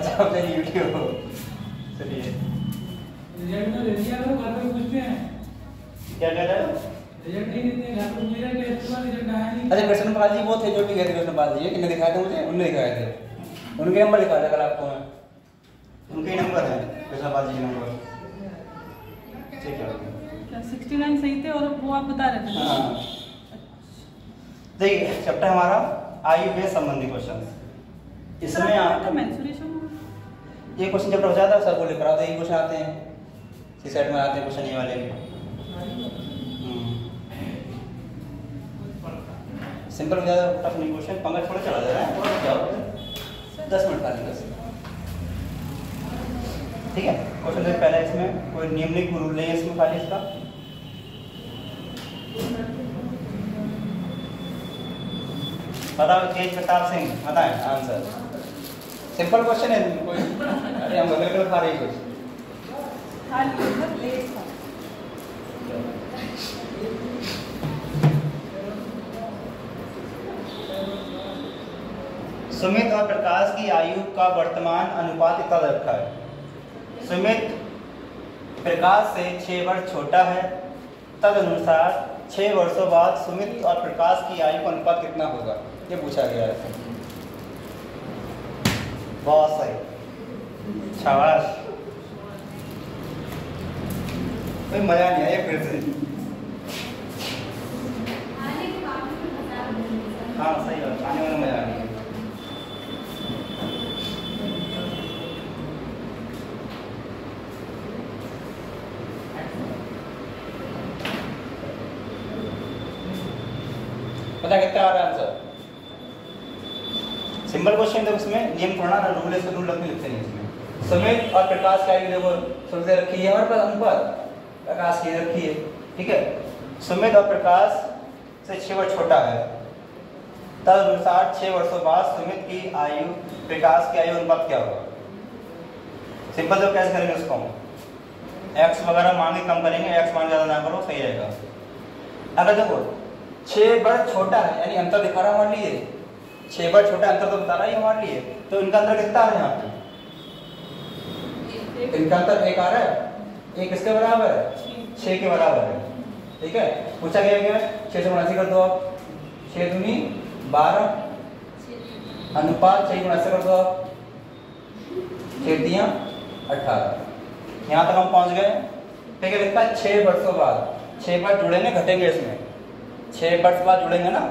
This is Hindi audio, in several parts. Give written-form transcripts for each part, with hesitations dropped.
अच्छा आप मेरी यूट्यूब हो। चलिए रिजल्ट तो दे दिया लोग घर पे पूछते हैं क्या कह रहे हो? रिजल्ट नहीं देते हैं घर पे मेरा टेस्ट का रिजल्ट आया नहीं। अच्छा कृष्णपाल जी वो थे जो भी गए थे, कृष्णपाल जी किन्ने दिखाए थे मुझे? उनने दिखाए थे, उनके नंबर दिखा था कल आपको मैं, उनके नंबर है कृष्णपाल जी के नंबर। ठीक है 69 सही थे और वो आप बता रहे थे। हाँ देखिए चैप्टर हमारा आयु व्यय संबंधी क्वेश्चन, इसमें आपको मेंसुरेशन ये क्वेश्चन जब हो जाता है सर को लेकर आते हैं, ये क्वेश्चन आते हैं सी सेट में आते हैं क्वेश्चन ये वाले भी। सिंपल ज़्यादा टफ नहीं क्वेश्चन, पंगा थोड़ा चला जा रहा है, थोड़ा जाओ 10 मिनट खाली 10। ठीक है क्वेश्चन से पहले इसमें कोई नियमित रूल नहीं है इसमें, खाली इसका बताओ। तेज प्रताप सिंह बताएं आंसर। सिंपल क्वेश्चन है कोई, अरे हम अगले खा रहे हैं कुछ। सुमित और प्रकाश की आयु का वर्तमान अनुपात इतना रखा है। सुमित प्रकाश से 6 वर्ष छोटा है, तदनुसार 6 वर्षों बाद सुमित और प्रकाश की आयु का अनुपात कितना होगा, ये पूछा गया है। बहुत सही शाबाश, कोई मजा नहीं आया फिर से। हाँ सही बात, आने वाला मजा नहीं है। पता कितना आ रहा है आंसर? सिंपल क्वेश्चन है, उसमें नियम थोड़ा ना रूल है, रूल रखने लिखते नहीं इसमें। सुमित और प्रकाश की आयु देखो सबसे रखी है हमारे पास अनुपात, प्रकाश की रखी है। ठीक है सुमित और प्रकाश से 6 वर्ष छोटा है, तदनुसार 6 वर्षों बाद सुमित की आयु प्रकाश की आयु अनुपात क्या होगा? सिंपल तो कैसे करेंगे उसको, एक्स वगैरह मान के कम करेंगे, एक्स मान ज़्यादा ना करो सही रहेगा। अगर देखो 6 वर्ष छोटा है यानी अंतर दिखा रहा मान लीजिए, 6 वर्ष छोटा अंतर तो बता रहा ही हमारे लिए, तो इनका अंतर कितना आ रहा है यहाँ पे? इनका अंतर 1 आ रहा है, 1 किसके बराबर है? 6 के बराबर है। ठीक है पूछा गया क्या? 6 से 79 कर दो आप, 6 दूनी 12 अनुपात 6 गुणा कर दो आप, 6 दिया 18। यहाँ तक हम पहुँच गए। ठीक है लिखता है 6 वर्षों बाद, 6 वर्ष जुड़ेंगे घटेंगे इसमें, 6 वर्ष बाद जुड़ेंगे ना,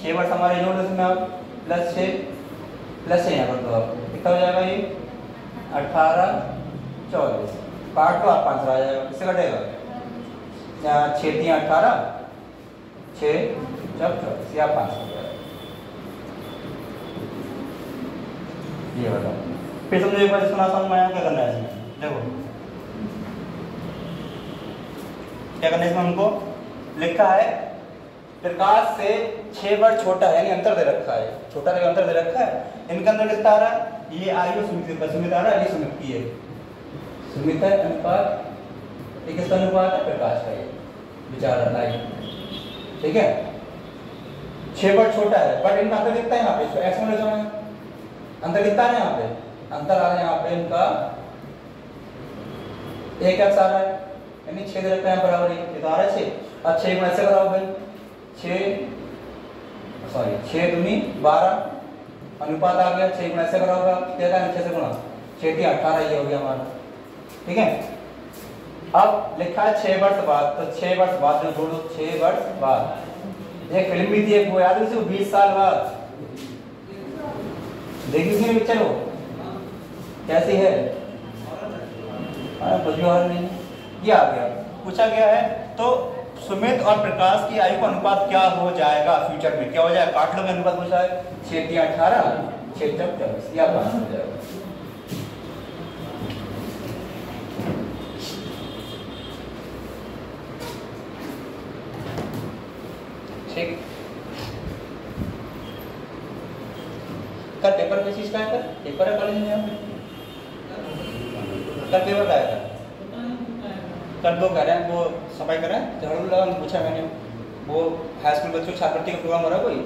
6 वर्ष हमारे जोड़ इसमें आप प्लस 6 यहाँ कर दो आप, कितना हो जाएगा ये 18 24 काट तो आप 5 आ जाएगा, किससे घटेगा? यहाँ 6 दिया 18 6 जब 24 या 5 हो जाएगा। ये बताओ फिर समझो एक बार सुना समझ में आया क्या करना है इसमें? देखो क्या करना है इसमें, हमको लिखा है प्रकाश से 6 वर्ष छोटा है यानी अंतर दे रखा है, छोटा जगह अंतर दे रखा है, इनका अंतर कितना आ रहा है? ये आयु सुमित आ रहा है, ये सुमित की है, सुमित है अनुपात, ये किसका अनुपात है? प्रकाश का ये बेचारा लाइट। ठीक है 6 वर्ष छोटा है बट इनका अंतर कितना है यहाँ पे? एक्स में जाना अंतर कितना है यहाँ पे? अंतर आ रहा है यहाँ पे इनका 1 एक्स आ रहा है यानी 6 दे रखा है बराबर, ये तो आ रहा है 6। अब 6 में ऐसे कराओ भाई, 6 दूनी 12 अनुपात आ गया, 6 गुणा ऐसे करा होगा क्या था? 6 से गुणा 6 थी 18 ये हो गया हमारा। ठीक है अब लिखा है 6 वर्ष बाद, तो 6 वर्ष बाद जो जोड़ो 6 वर्ष बाद, एक फिल्म भी थी वो याद है 20 साल बाद, देखी थी पिक्चर वो कैसी है? कुछ भी और नहीं, ये आ गया। पूछा गया है तो सुमित और प्रकाश की आयु का अनुपात क्या हो जाएगा फ्यूचर में, क्या हो जाएगा? काट लो अनुपात पूछा है, 6 दिया 18 6 जब 24 या 5 हो जाएगा। ठीक कल पेपर में चीज का है, पेपर है कॉलेज में यहाँ पे, कल पेपर का है कल वो कह रहे हैं, वो सफाई कर रहे हैं, झाड़ू लगा पूछा मैंने, वो हाई स्कूल बच्चों छात्रवृत्ति का प्रोग्राम हो रहा है कोई,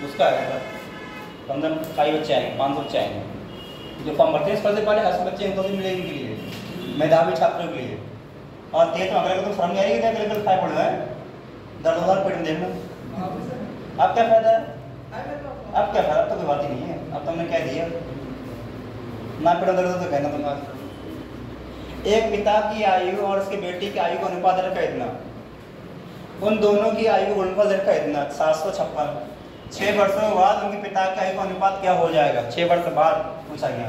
उसका है कम से कम 5 बच्चे आएंगे, 500 बच्चे आएंगे, जो फॉर्म भरते हैं इस पर से पहले 80 बच्चे इनको भी मिलेंगे के लिए, मेधावी छात्रों के लिए। और तेज में अगर तो शर्म नहीं आएगी, क्या लेवल 5 पढ़ रहा है, 10,000 पेट में देखना। अब क्या फायदा है, अब क्या फायदा, अब तो कोई बात ही नहीं है, अब तुमने क्या दिया ना पेड़ दर्द तो कहना तुम्हारा। एक पिता की आयु और उसके बेटी की आयु का अनुपात रखा इतना, उन दोनों की आयु का अनुपात रखा इतना 756। 6 वर्षों के बाद उनके पिता की आयु का अनुपात क्या हो जाएगा, 6 वर्ष बाद पूछा गया।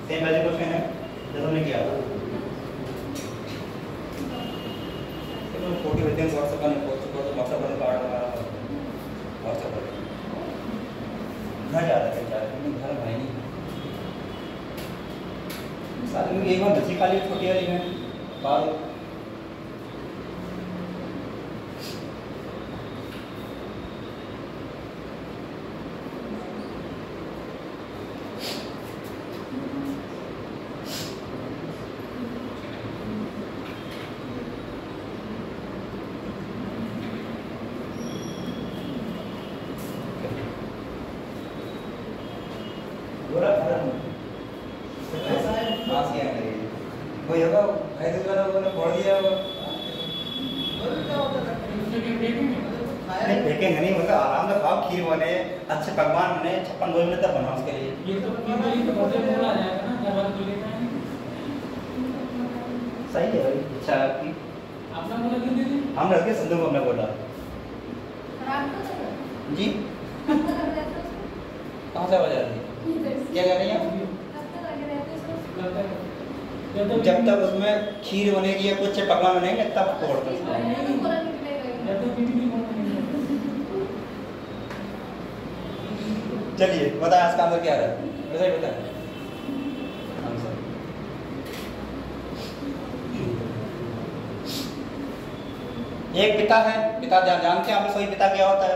सेम वैसे क्वेश्चन है जो तुमने किया था। छोटी बच्चे व्हाट्सएप पर कार्ड व्हाट्सएप पर घर जा रहे थे, घर भाई नहीं साथ में एक बार बच्ची खाली छोटी वाली में बाहर कोई होगा ऐसे वाला वो छोड़ दिया वो नहीं फेंकेंगे नहीं, मतलब आराम से खाओ, खीर बने, अच्छे पकवान बने, 56 गोल में तब बनाओ उसके लिए। ये तो बोला जाएगा ना, घर वाले बोले हैं सही है भाई, अच्छा आपकी आपने बोला क्यों दीदी, हम रख के संदूक हमने बोला जी। कहाँ से आवाज आ रही है, क्या कह रही हैं? जब तक उसमें खीर बनेगी या कुछ पकवान बनेंगे तब तोड़ते हैं। चलिए बताएं इसका आंसर क्या है, वैसे ही बताएं आंसर। एक पिता है, पिता जानते हैं आप सही पिता क्या होता है,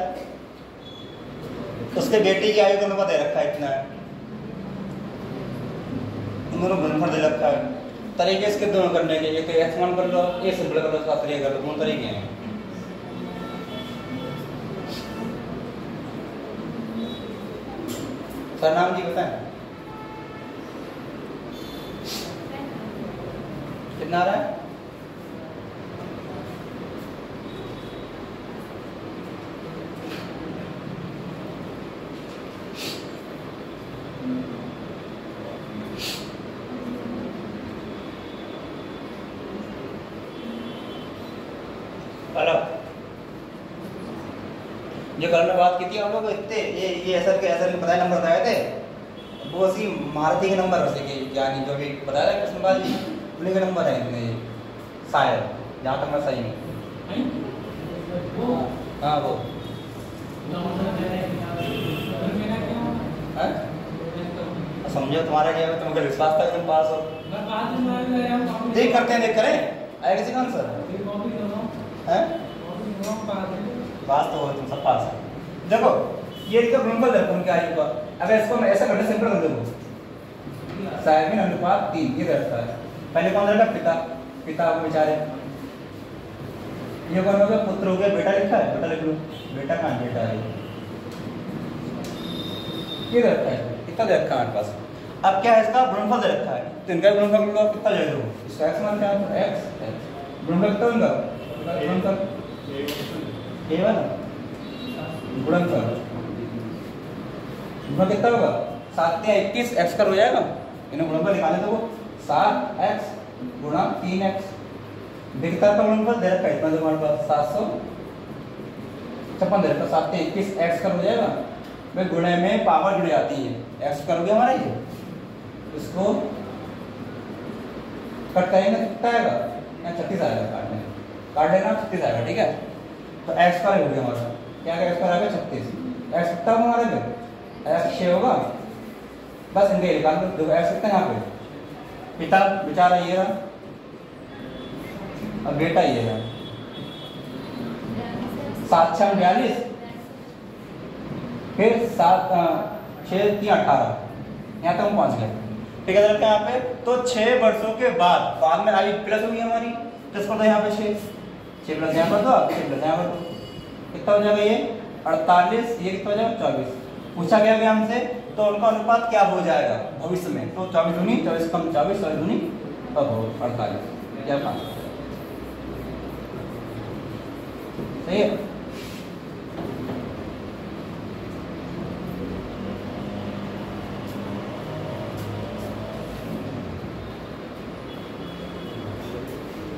उसके बेटी की आयु का अनुपात दे रखा है इतना है, दोनों गुणनफल दे रखा है। तरीके इसके दोनों करने के, एक x1 कर लो, एक सिंपल कर लो, उसका तरीका कर लो, दोनों तरीके हैं। सर नाम जी बताएं कितना आ रहा है? जो कल में बात की थी हम लोग इतने ये ऐसा के बताए नंबर बताए थे, वो उसी मारुति के नंबर वैसे के यानी जो भी बताया था कृष्णपाल जी उन्हीं के नंबर है इतने शायद, जहाँ तक मैं सही हूँ। हाँ वो समझो तुम्हारा क्या है, तुमको विश्वास था तुम पास हो, देख करते हैं, देख करें आएगा किसी का आंसर है, पास तो हो तुम सब पास है। देखो ये तो गुणनफल है उनके आयु का, अगर इसको मैं ऐसा करना सिंपल कर दूँ, साइमिन अनुपात 3 ये रहता है। पहले कौन रहेगा, पिता, पिता को बेचारे, ये कौन हो गया, पुत्र हो गया, बेटा लिखा है, बेटा लिख लो, बेटा कहाँ, बेटा है ये रहता है, कितना दे रखा है हमारे पास। अब क्या है, इसका गुणनफल दे रखा है, तो इनका गुणनफल कितना दे दो, इसका x मान क्या है, x गुणनफल कितना होगा, गुणनफल केवल गुणनफल गुणनफल कितना होगा, 7 या 21 x कर हो जाएगा, इन्हें गुणनफल निकाले तो वो 7x गुणा 3x, विकता का गुणनफल दे रखा है इतना, जो हमारे पास 756 दे रखा, 7 या 21 x कर हो जाएगा, वे गुणे में पावर जुड़ जाती है, x कर हो गया हमारा ये, इसको कट करेंगे कितना आएगा, 36 आएगा, काट लेना 36 आएगा, ठीक है। तो x का हो गया हमारा, क्या क्या x का आएगा 36, x कितना होगा हमारे में, x 6 होगा, बस इनके निकाल दो, देखो x कितना यहाँ पे, पिता बेचारा ये रहा और बेटा ये रहा, 7 6 42, फिर 7 6 3 18, यहाँ तक हम पहुँच गए, ठीक है लड़का यहाँ पे। तो 6 वर्षों के बाद में आयु प्लस होगी हमारी, प्लस कर दो यहाँ पे 6 प्लस यहाँ पर दो, 6 प्लस यहाँ पर दो, कितना हो जाएगा ये 48, ये कितना हो जाएगा 24। पूछा गया हमसे तो उनका अनुपात क्या हो जाएगा भविष्य में? तो 24 दूनी 24 कम 24, 24 दूनी 48 या 5। सही है।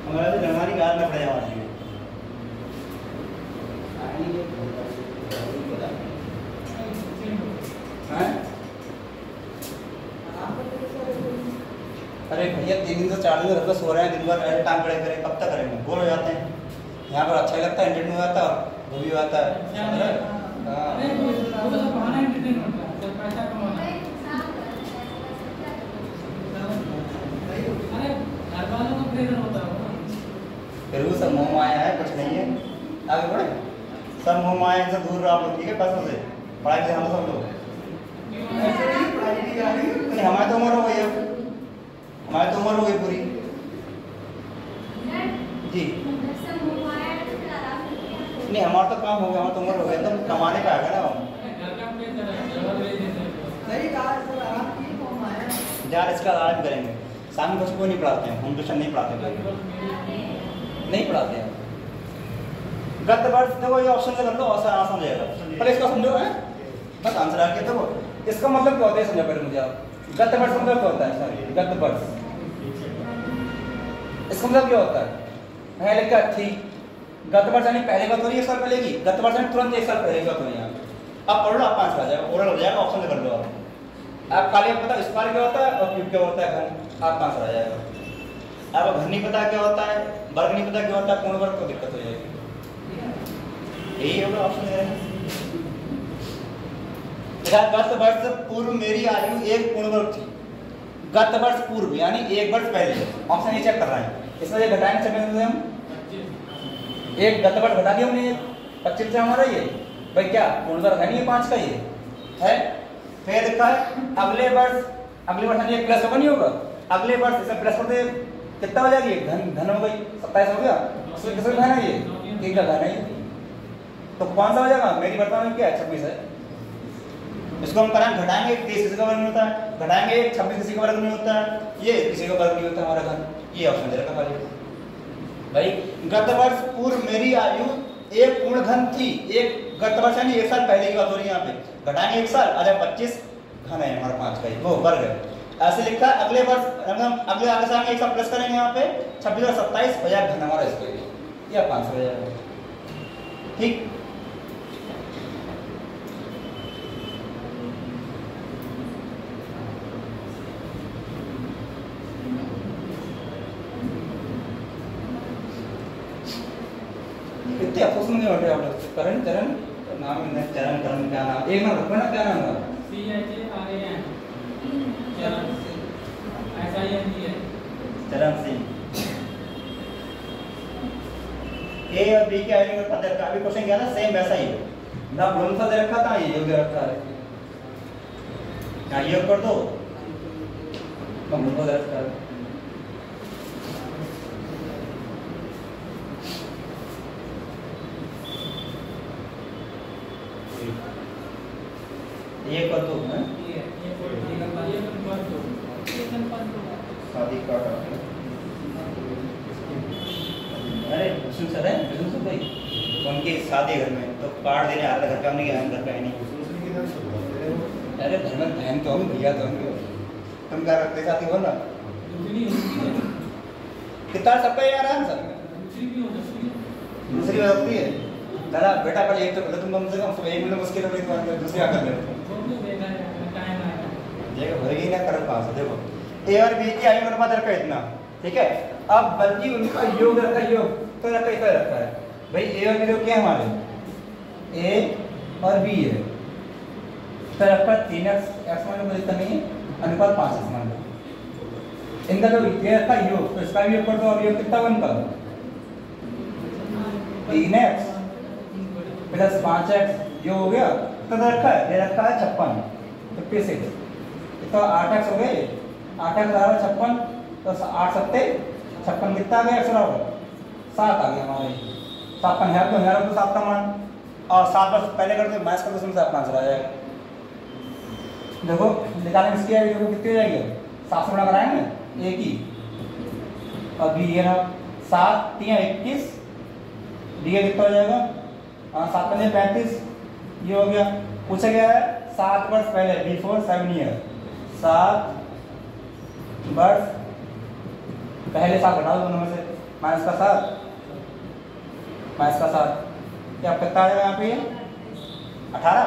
हमारा तो हमारी गाल में पड़े हमारी अरे भैया 3 दिन से 4 दिन से सो रहे हैं, दिन भर ऐसे टांग खड़े करें, कब तक करेंगे? बोर हो जाते हैं। यहाँ पर अच्छा लगता है, एंटरटेनमेंट हो जाता है, वो भी आता है। अरे वो तो सब बहाना एंटरटेनमेंट का, जब पैसा कमाना है। अरे घर वालों को प्रेरणा होता है ना। फिर वो सब मोह माया है, कुछ नहीं है। आगे बढ़े, सब मोह माया से दूर रहो आप लोग, ठीक है? पैसों से पढ़ाई से हम सब लोग नहीं, हमारी तो उम्र हो गई है, हमारी तो उम्र हो गई पूरी जी। नहीं हमारा तो काम हो गया, हमारा तो उम्र हो गया, तो कमाने का आएगा ना हम। यार इसका इलाज भी करेंगे, शाम को कोई नहीं पढ़ाते हैं, हम ट्यूशन नहीं पढ़ाते, नहीं पढ़ाते हैं। गत वर्ष देखो, ये ऑप्शन से कर लो, आसान आसान जाएगा। पहले इसका समझो है, बस आंसर आ गया। देखो इसका मतलब क्या होता है, समझो पहले मुझे आप। गत वर्ष मतलब क्या होता है? सॉरी, गत वर्ष इसका मतलब क्या होता है? पहले क्या थी? गत वर्ष यानी पहले बात हो रही है, 1 साल पहले की। गत वर्ष यानी तुरंत 1 साल पहले की बात हो रही है। आप पढ़ लो, आप 5 आ जाएगा, ओरल हो जाएगा, ऑप्शन से कर लो आप खाली पता स्क्वायर क्या होता है और क्यूब क्या होता है, घन, आप 5 आ जाएगा। आपको घन नहीं पता क्या होता है, वर्ग नहीं पता क्या होता है, पूर्ण वर्ग, तो दिक्कत हो जाएगी। यही होगा ऑप्शन। गत वर्ष पूर्व मेरी आयु 1 पूर्ण वर्ग थी। गत वर्ष पूर्व यानी 1 वर्ष पहले, ऑप्शन ये चेक कर रहे हैं। इसमें ये घटाएंगे चलेंगे हम, एक गत वर्ष घटा दिया हमने, 25 से हमारा ये भाई क्या पूर्ण वर्ग है नहीं, 5 का ये है। फिर लिखा है अगले वर्ष यानी एक प्लस होगा, नहीं होगा? अगले वर्ष इसे प्लस करते कितना हो जाएगी? घन हो गई, 27 हो गया। इसमें किसका घन है? ये 3 का घन है। तो कौन सा हो जाएगा? मेरी वर्तमान में क्या है? 26 है। इसको हम कराएं, घटाएंगे 30 किसी का वर्ग नहीं होता है, घटाएंगे 26 किसी का वर्ग नहीं होता है, ये किसी का वर्ग नहीं होता हमारा घन। ये ऑप्शन दे रखा खाली भाई। गत वर्ष पूर्व मेरी आयु 1 पूर्ण घन थी। एक गत वर्ष यानी 1 साल पहले की बात हो रही है। यहाँ पे घटाएंगे 1 साल, अरे 25 घन है हमारा 5 का, वो वर्ग है। ऐसे लिखा है अगले वर्ष, अगले आगे साल में 1 साल प्लस करेंगे, यहाँ पे 26 और 27 हो जाएगा घन हमारा, इसको या 500 हो जाएगा। ठीक, कितने अफसोस में बैठे आप लोग। करण चरण नाम है, चरण करण क्या नाम, एक नाम रखो ना, क्या नाम है? CHARAN चरण, SING चरण सिंह। ए और बी के आईडी में पता है, अभी क्वेश्चन क्या था सेम वैसा ही ना, गुणनफल दे रखा था, ये योग दे रखा है, यहाँ योग कर दो, गुणनफल दे रखा है। ये कर दो है, शादी का अरे सुन सर है, सुन सर भाई उनकी शादी घर में तो कार्ड देने आ रहा, घर का हमने गया, घर पे है नहीं। अरे घर में बहन तो हम, भैया तो हम, तुम क्या रखते साथी हो ना? कितना सबका यार आंसर दूसरी हो सकती है दादा बेटा, पहले एक तो बोलो तुम कम से कम एक मिनट मुश्किल हो गई, तो दूसरी आकर ले देखो भरेगी ना कर पास। देखो ए और बी की आयु अनुपात रखा है इतना, ठीक है। अब बल्कि उनका योग रखा, योग तो रखा इतना रखा है भाई। ए और बी क्या है हमारे, ए और बी है, तो रखा 3x मान लो, इतना नहीं है, अनुपात 5x मान लो। इनका जो ये रखा योग, तो इसका भी योग कर दो। अब योग कितना बनता है? 3x प्लस 5x योग हो गया, तो रखा है, ये रखा है 56, 56 तो 8x हो गए, 8x बराबर 56, तो 8 सत्ते 56 कितना आ गया? 7 आ गया हमारे। 7 है तो 7 का मान, और 7 पर पहले कर दो, माइनस कर दो, उसमें से अपना आंसर आ जाएगा। देखो निकालने में इसकी आयु देखो कितनी हो जाएगी, 7 से गुणा कराएंगे एक ही। अभी ये रहा 7 3 21, डी कितना हो जाएगा, 7 5 35, ये हो गया। पूछा गया है 7 वर्ष पहले, बिफोर 7 ईयर, 7 वर्ष पहले 7 घटा दो दोनों में से, माइनस का 7 क्या कितना आएगा यहाँ पे, 18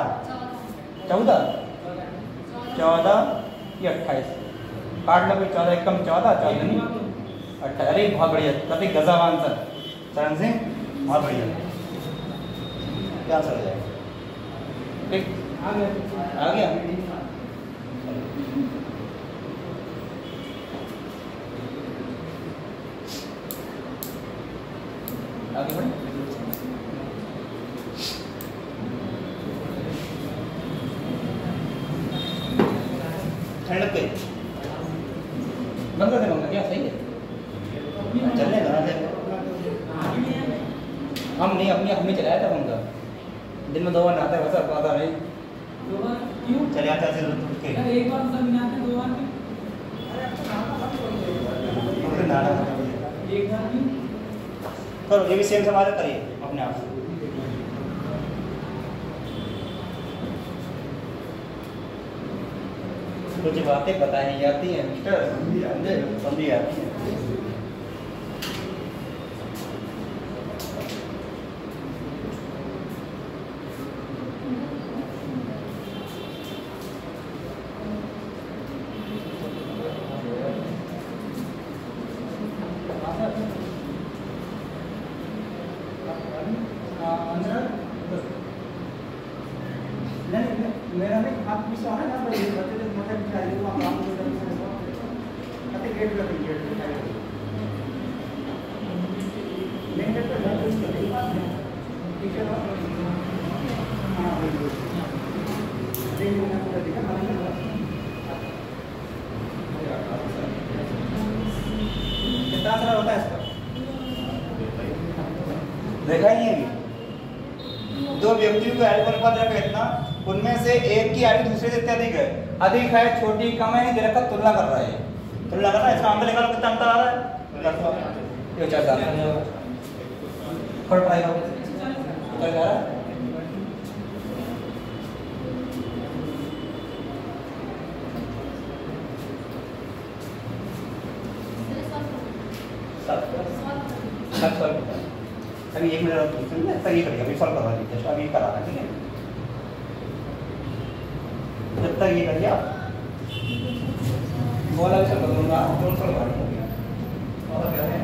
14 14 ये 28, काट लो 14 1 कम 14 14 नहीं 28। अरे बहुत बढ़िया, कभी गजब आंसर चरण सिंह, बहुत बढ़िया, क्या आंसर हो जाएगा, ठीक आ गया। आगे बढ़े, ठंड लग गई, बंद कर देगा क्या, सही है चलने का हम नहीं अपनी चलाया था उनका, दिन में 2 बार नहाता है वैसा पता नहीं, 2 बार क्यों चले आता है एक बार सब नहाते 2 बार क्यों, नहाना एक बार क्यों करो, ये भी सेम समाधान करिए अपने आप से। कुछ बातें बताई जाती हैं मिस्टर, समझी जाती हैं। मेरा नहीं आप किसी और ना बच्चे जो मोटे चाहिए वो काम कर सकते हैं, अति गेट पे लेंगे तो टीचर हां देखो ना पूरा दिखा कितना सारा होता है इसका, देखा ही नहीं अभी। 2 व्यक्तियों का आयु अनुपात रखा इतना, उनमें से एक की आयु दूसरे से अधिक है, छोटी कम है, नहीं रखा, तुलना कर रहा है, इसका अंतर निकालो कितना अंतर आ रहा है, ये 4 फर्क आएगा, क्या कह रहा है 7 अभी 1 मिनट तक ये करिए, अभी सॉल्व करवा दीजिए, अभी करा रहा है, ठीक है, जब तक ये करिए आप बोला भी सॉल्व कर दूंगा, दोनों सॉल्व कर दूंगा और क्या है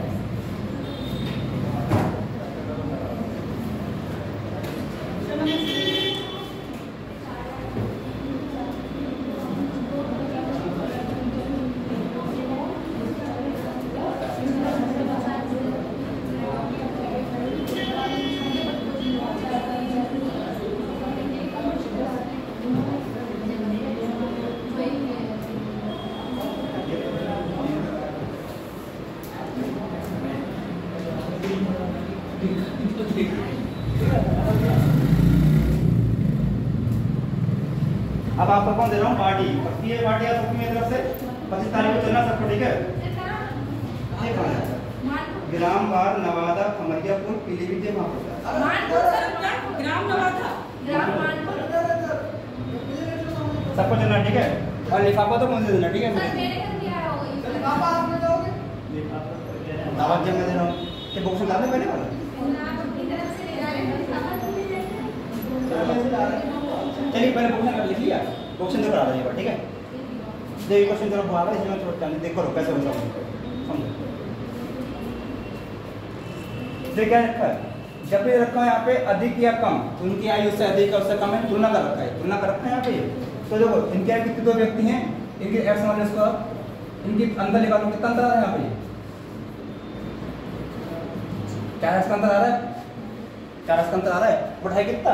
अब आपको कौन दे रहा हूँ पार्टी, पक्की है पार्टी आप सबकी मेरी तरफ से 25 तारीख को चलना सबको, ठीक है, ग्राम बार नवादा खमरियापुर पीलीभीत ग्राम नवादा सबको चलना, ठीक है, और लिफाफा तो मुझे देना, ठीक है, दावत जब मैं दे रहा हूँ कि बुक सुना दे मैंने वाला, चलिए पहले क्वेश्चन कर लिख लिया, क्वेश्चन तो करा दीजिएगा, ठीक है, देखिए क्वेश्चन जरा बुआ इसमें छोटा नहीं, देखो कैसे होगा समझो, तो क्या रखा है, जब भी रखा है यहाँ पे अधिक या कम, उनकी आयु से अधिक और उससे कम है, तुलना कर रखा है, यहाँ पे, तो देखो इनकी आयु कितने 2 व्यक्ति हैं, इनकी एक्स मान इसको, इनकी अंतर निकालो, कितना अंतर आ रहा है यहाँ पे, 4 का अंतर आ रहा है, 4 का अंतर आ रहा है, बट है कितना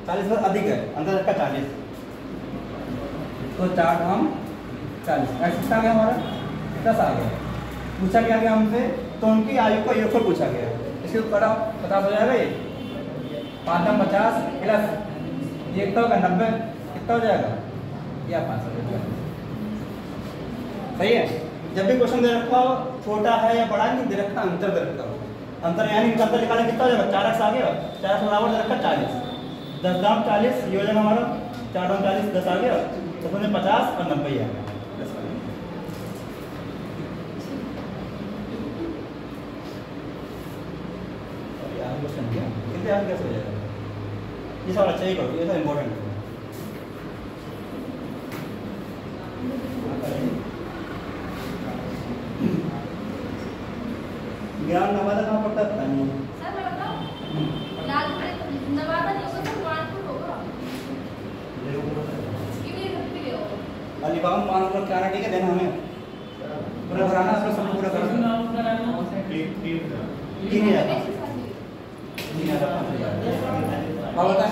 40 से अधिक है, अंतर रखा 40, तो 4 हम 40, कितना आ गया हमारा 10 आ गया। पूछा क्या गया हमसे, तो उनकी आयु का योगफल पूछा गया, इसके ऊपर 50 हो जाएगा, ये 5 50 प्लस ये कितना होगा 90, कितना हो जाएगा ये आप आंसर दे दो। सही है। जब भी क्वेश्चन दे रखा हो छोटा है या बड़ा नहीं दे रखा, अंतर दे रखा हो, अंतर यानी अंतर निकालने कितना हो जाएगा, 4x आ गया, 4x बराबर दे रखा 40, 10 दाम 40, ये हो जाएगा हमारा 4 दाम 40, 10 आ गया, तो उसमें 50 और 90 आ गया। कितने याद कैसे हो जाएगा, ये सब अच्छा ही करो, ये सब इम्पोर्टेंट है। ज्ञान नवादा कहाँ पड़ता है नहीं? सर मैं बताऊं, नवादा नहीं होगा तो कानपुर होगा। इसके लिए घर पे ले आओ। अलीबाग 5 लोग क्या आना, ठीक है, देना हमें पूरा भराना, अपना सब पूरा करना। 3,000 और बता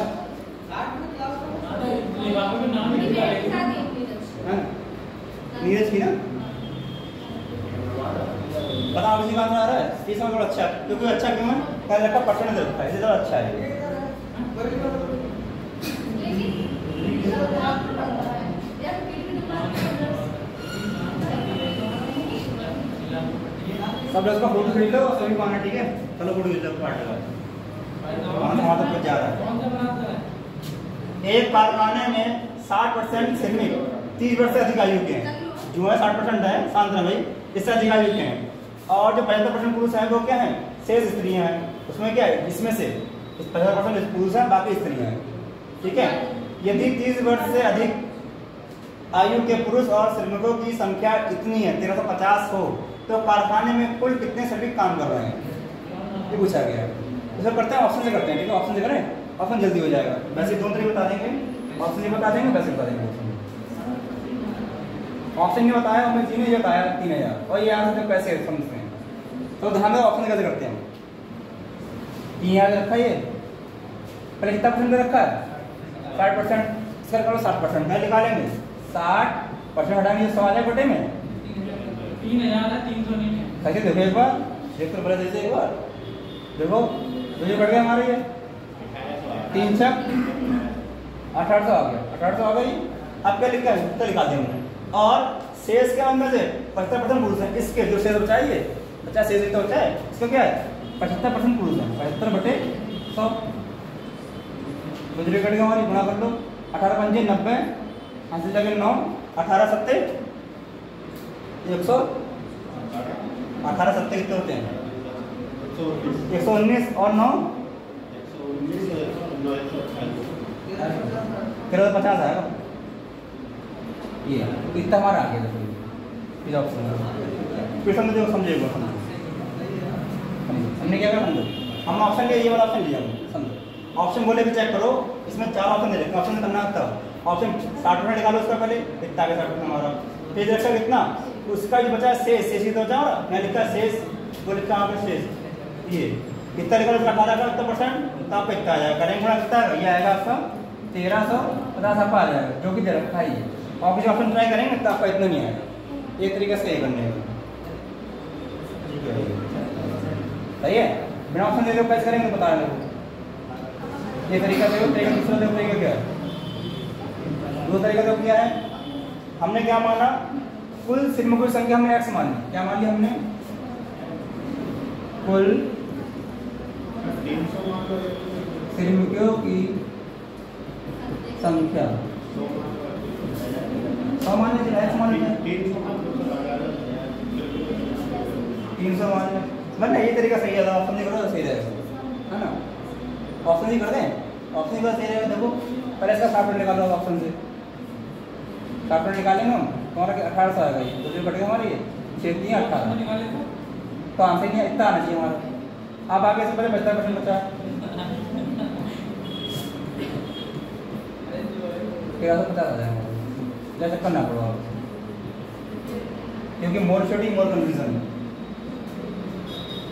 नीरज की ना बताओ, किसी का आंसर आ रहा है? तीसरा नंबर अच्छा है, क्योंकि अच्छा क्यों है, पहले रखा परसेंट दे रखा है, इससे ज़्यादा अच्छा है। सब लोग इसका फोटो खरीद लो और सभी को आना, ठीक है, चलो फोटो खरीद लो, पार्ट लगा वहाँ तक कुछ जा रहा है। एक कारखाने में 60% श्रमिक 30 वर्ष से अधिक आयु के हैं, जो है 60% है, शांत रहे भाई, इससे अधिक आयु के हैं, और जो 75% पुरुष हैं वो क्या हैं, शेष स्त्रियां हैं। उसमें क्या है, इसमें से 50% पुरुष हैं, बाकी स्त्रियां हैं, ठीक है। यदि 30 वर्ष से अधिक आयु के पुरुष और श्रमिकों की संख्या इतनी है 1350 हो, तो कारखाने में कुल कितने श्रमिक काम कर रहे हैं, ये पूछा गया है। इसमें करते हैं, ऑप्शन से करते हैं, ठीक है, ऑप्शन से करें, ऑप्शन जल्दी हो जाएगा। वैसे दोनों तरीके बता देंगे, ऑप्शन से बता देंगे, वैसे बता देंगे। ऑप्शन ये बताया, हमने जी ने ये बताया 3000, और ये यहाँ से पैसे समझते हैं, तो ध्यान में ऑप्शन कैसे करते हैं। 3000 रखा है, ये पहले कितना परसेंट रखा है, 60%, इसका करो 60%, मैं निकालेंगे 60% हटाएंगे, 100 आ जाए बटे में 3000 है, 300 नहीं है। कैसे देखो एक बार, देख तो बड़े जैसे एक बार देखो, तो ये बढ़ गया हमारे, ये 3 से 1800 आ गया, 1800 आ गई। अब क्या लिखा है, तो लिखा देंगे, और शेष के अंदर से 75% पुरुष है, इसके जो शेष बचा है, ये बचा शेष इतना बचा है, इसका क्या है 75% पुरुष है, 75 बटे 100, गुजरी कट गई हमारी, गुणा कर लो, 18 पंजे 90, हासिल जाके 9, 18 सत्ते 100, 18 सत्ते कितने होते हैं, 119 और 9 फिर 50 आएगा, ये इतना हमारा आ गया। देखो इस ऑप्शन फिर समझो, समझेगा हमने क्या करा, समझो हमने ऑप्शन लिया, ये वाला ऑप्शन लिया, समझो ऑप्शन बोले भी चेक करो, इसमें 4 ऑप्शन दे रखे, ऑप्शन करना था, ऑप्शन 60% निकालो उसका पहले, कितना आ गया 60% हमारा, फिर देखा कितना उसका जो बचा शेष, शेष ही तो बचा रहा, मैं लिखा शेष, वो लिखा यहाँ पे शेष, ये कितना निकालो, 18 का कितना परसेंट, तो आपका इतना आ जाएगा, करेंगे कितना है, ये आएगा आपका 1350 आपका आ जाएगा, जो कि दे रखा है। और कुछ ऑप्शन ट्राई करेंगे तो आपका इतना नहीं आएगा, एक तरीके से ये करने का, सही है। बिना ऑप्शन दे दो कैसे करेंगे बता रहे हो, ये तरीका देखो, तरीका दूसरा देखो, तरीका क्या है, दो तरीका देखो क्या है, हमने क्या माना, कुल श्रमिकों की संख्या हमने x मान ली, क्या मान लिया हमने, कुल श्रमिकों की संख्या 100 मान लीजिए, x मान लीजिए 300 मान लीजिए, मतलब ये तरीका सही है, ऑप्शन नहीं करो तो सही रहेगा, है ना, ऑप्शन ही कर दें, ऑप्शन ही सही रहेगा। देखो पहले इसका 60% निकालो, ऑप्शन से 60% निकालेंगे हम, तुम्हारा 1800 आएगा, ये दूसरी कट गई हमारी, 6 3 18, तो आंसर नहीं इतना आना चाहिए हमारा। अब आगे से पहले 75% बचा, 1350 आ जाएगा, जैसे करना पड़ेगा, क्योंकि मोर छोटी मोर कंफ्यूजन है,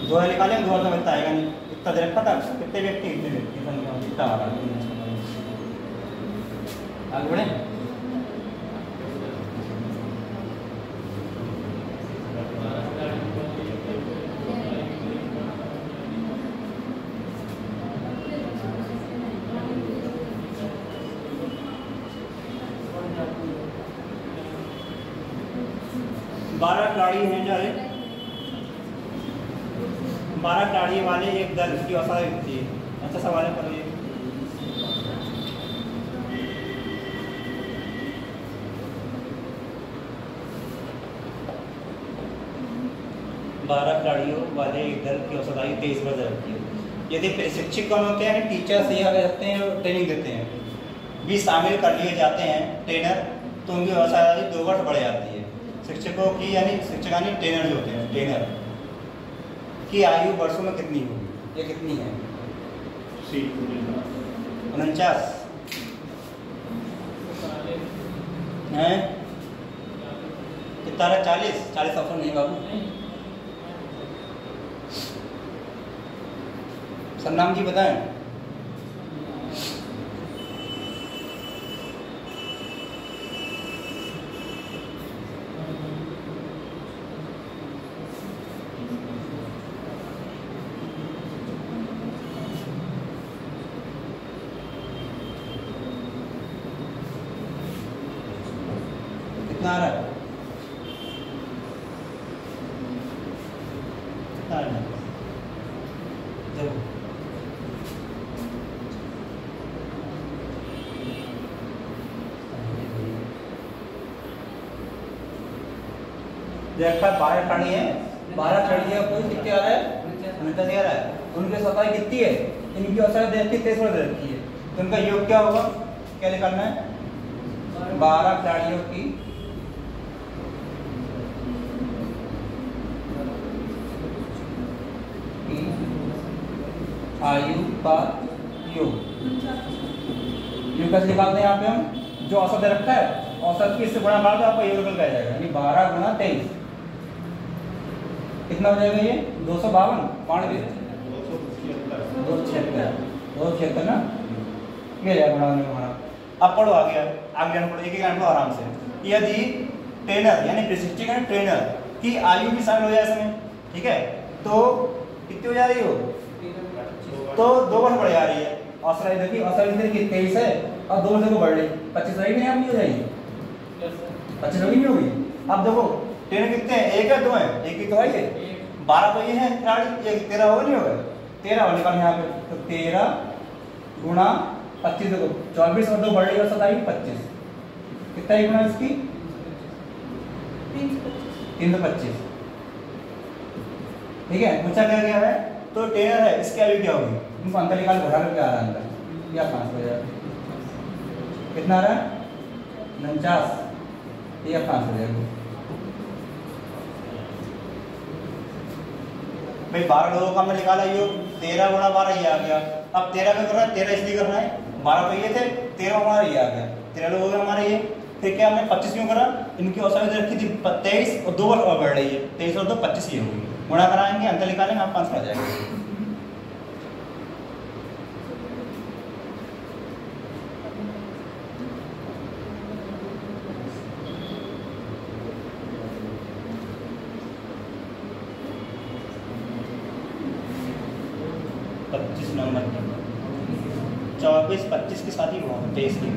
दोहरा निकालेंगे, दोहरा तो आएगा नहीं, इतना दे रखा था, कितने व्यक्ति इतना आ रहा है, आगे बढ़े। 12 खिलाड़ी हैं जो 12 खिलाड़ी वाले एक दल की औसत कितनी है? अच्छा सवाल है पर ये 12 खिलाड़ियों वाले एक दल की औसत आयु 23 वर्ष रहती है। यदि प्रशिक्षक कौन होते हैं? टीचर्स ये आगे रखते हैं और ट्रेनिंग देते हैं, भी शामिल कर लिए जाते हैं ट्रेनर, तो उनकी औसत आयु 2 वर्ष बढ़ जाती है। शिक्षकों की यानी शिक्षकानी ट्रेनर जो होते हैं ट्रेनर की आयु वर्षों में कितनी होगी? ये कितनी है? 49 है कितना? 40 ऑप्शन नहीं बाबू। सरनाम जी बताएं। कितना आ रहा है? कितना आ रहा है? देखा 12 खिलाड़ी है, 12 खिलाड़ियों को कितने आ रहा है? 49 आ रहा है। उनकी औसत कितनी है? इनकी औसत दे रखी 23 वर्ष रखी है, तो उनका योग क्या होगा? क्या निकालना है? 12 खिलाड़ियों की आयु का योग कैसे निकालते हैं? यहाँ पे हम जो औसत दे रखा है औसत की इससे गुणा मार दो, आपका योग निकल जाएगा, यानी 12 गुणा 23 कितना हो जाएगा? ये 252 276 ना, ये जाएगा गुणा हमारा। अब पढ़ो आगे पढ़ो, एक पढ़ो आराम से। यदि ट्रेनर यानी प्रशिक्षक है ट्रेनर की आयु भी शामिल हो जाए इसमें, ठीक है, तो कितनी हो जा रही हो? तो 2 वर्ष बढ़ जा रही है। औसत देखिए, औसत इधर की 23 है और 2 वर्ष को बढ़ रही 25 रही नहीं, आप नहीं हो जाएगी 25 होगी नहीं होगी। अब देखो ट्रेनर कितने हैं? 1 है 2 है? 1 ही तो है, ये 12 तो ये है खिलाड़ी, 13 होगा नहीं होगा? 13 और निकाल यहाँ पे, तो 13 गुणा 25 देखो 24 और 2 बढ़ रही है, औसत आई 25। कितना ही गुणा इसकी? 325। ठीक है, पूछा क्या गया है? तो ट्रेनर है, इसकी आयु क्या होगी? उनको अंतर निकाल बढ़ा लो, क्या आ रहा है अंतर? या 5 हो जाएगा। कितना आ रहा है? 49 या 5 हो जाएगा भाई। 12 लोगों का हमने निकाला योग, 13 गुणा 12 ये आ गया। अब 13 में करना है, 13 इसलिए करना है, 12 तो ये थे, 13 हमारा ये आ गया, 13 लोग हो गए हमारे ये। फिर क्या हमने 25 क्यों करा? इनकी औसत रखी थी 23 और 2 वर्ष और बढ़ रही है, 23 और 2 25 ये होगी। गुणा कराएंगे, अंतर निकालेंगे, आप 5 आ जाएगा। नंबर 24 25 के साथ ही हुआ 23 की।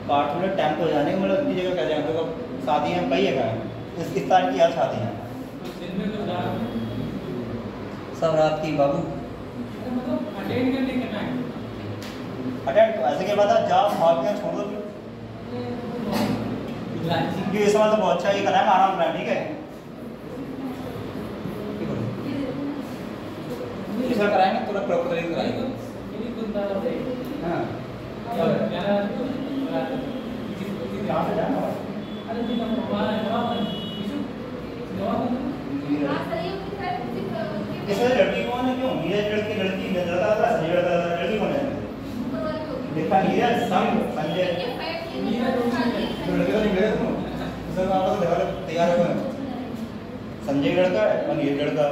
पाठ में टाइम तो जाने मतलब इतनी जगह क्या जाए, तो शादी है कई है, इस तारीख की यार शादी है सब रात की बाबू। अटेंड तो ऐसे के बाद जाओ भाग छोड़ दो, क्योंकि इस तो बहुत अच्छा ये करना है, आराम करना है, ठीक है। इस बार कराएंगे थोड़ा प्रॉपर तरीके से कराएंगे। हाँ लड़की कौन है? क्यों नीरज लड़की लड़की लड़का था, सही लड़का था, लड़की कौन है? देखा नीरज संजय तो लड़के तो नहीं मिले तुम, उसका आपस में तैयार हो। संजय लड़का है और नीरज लड़का।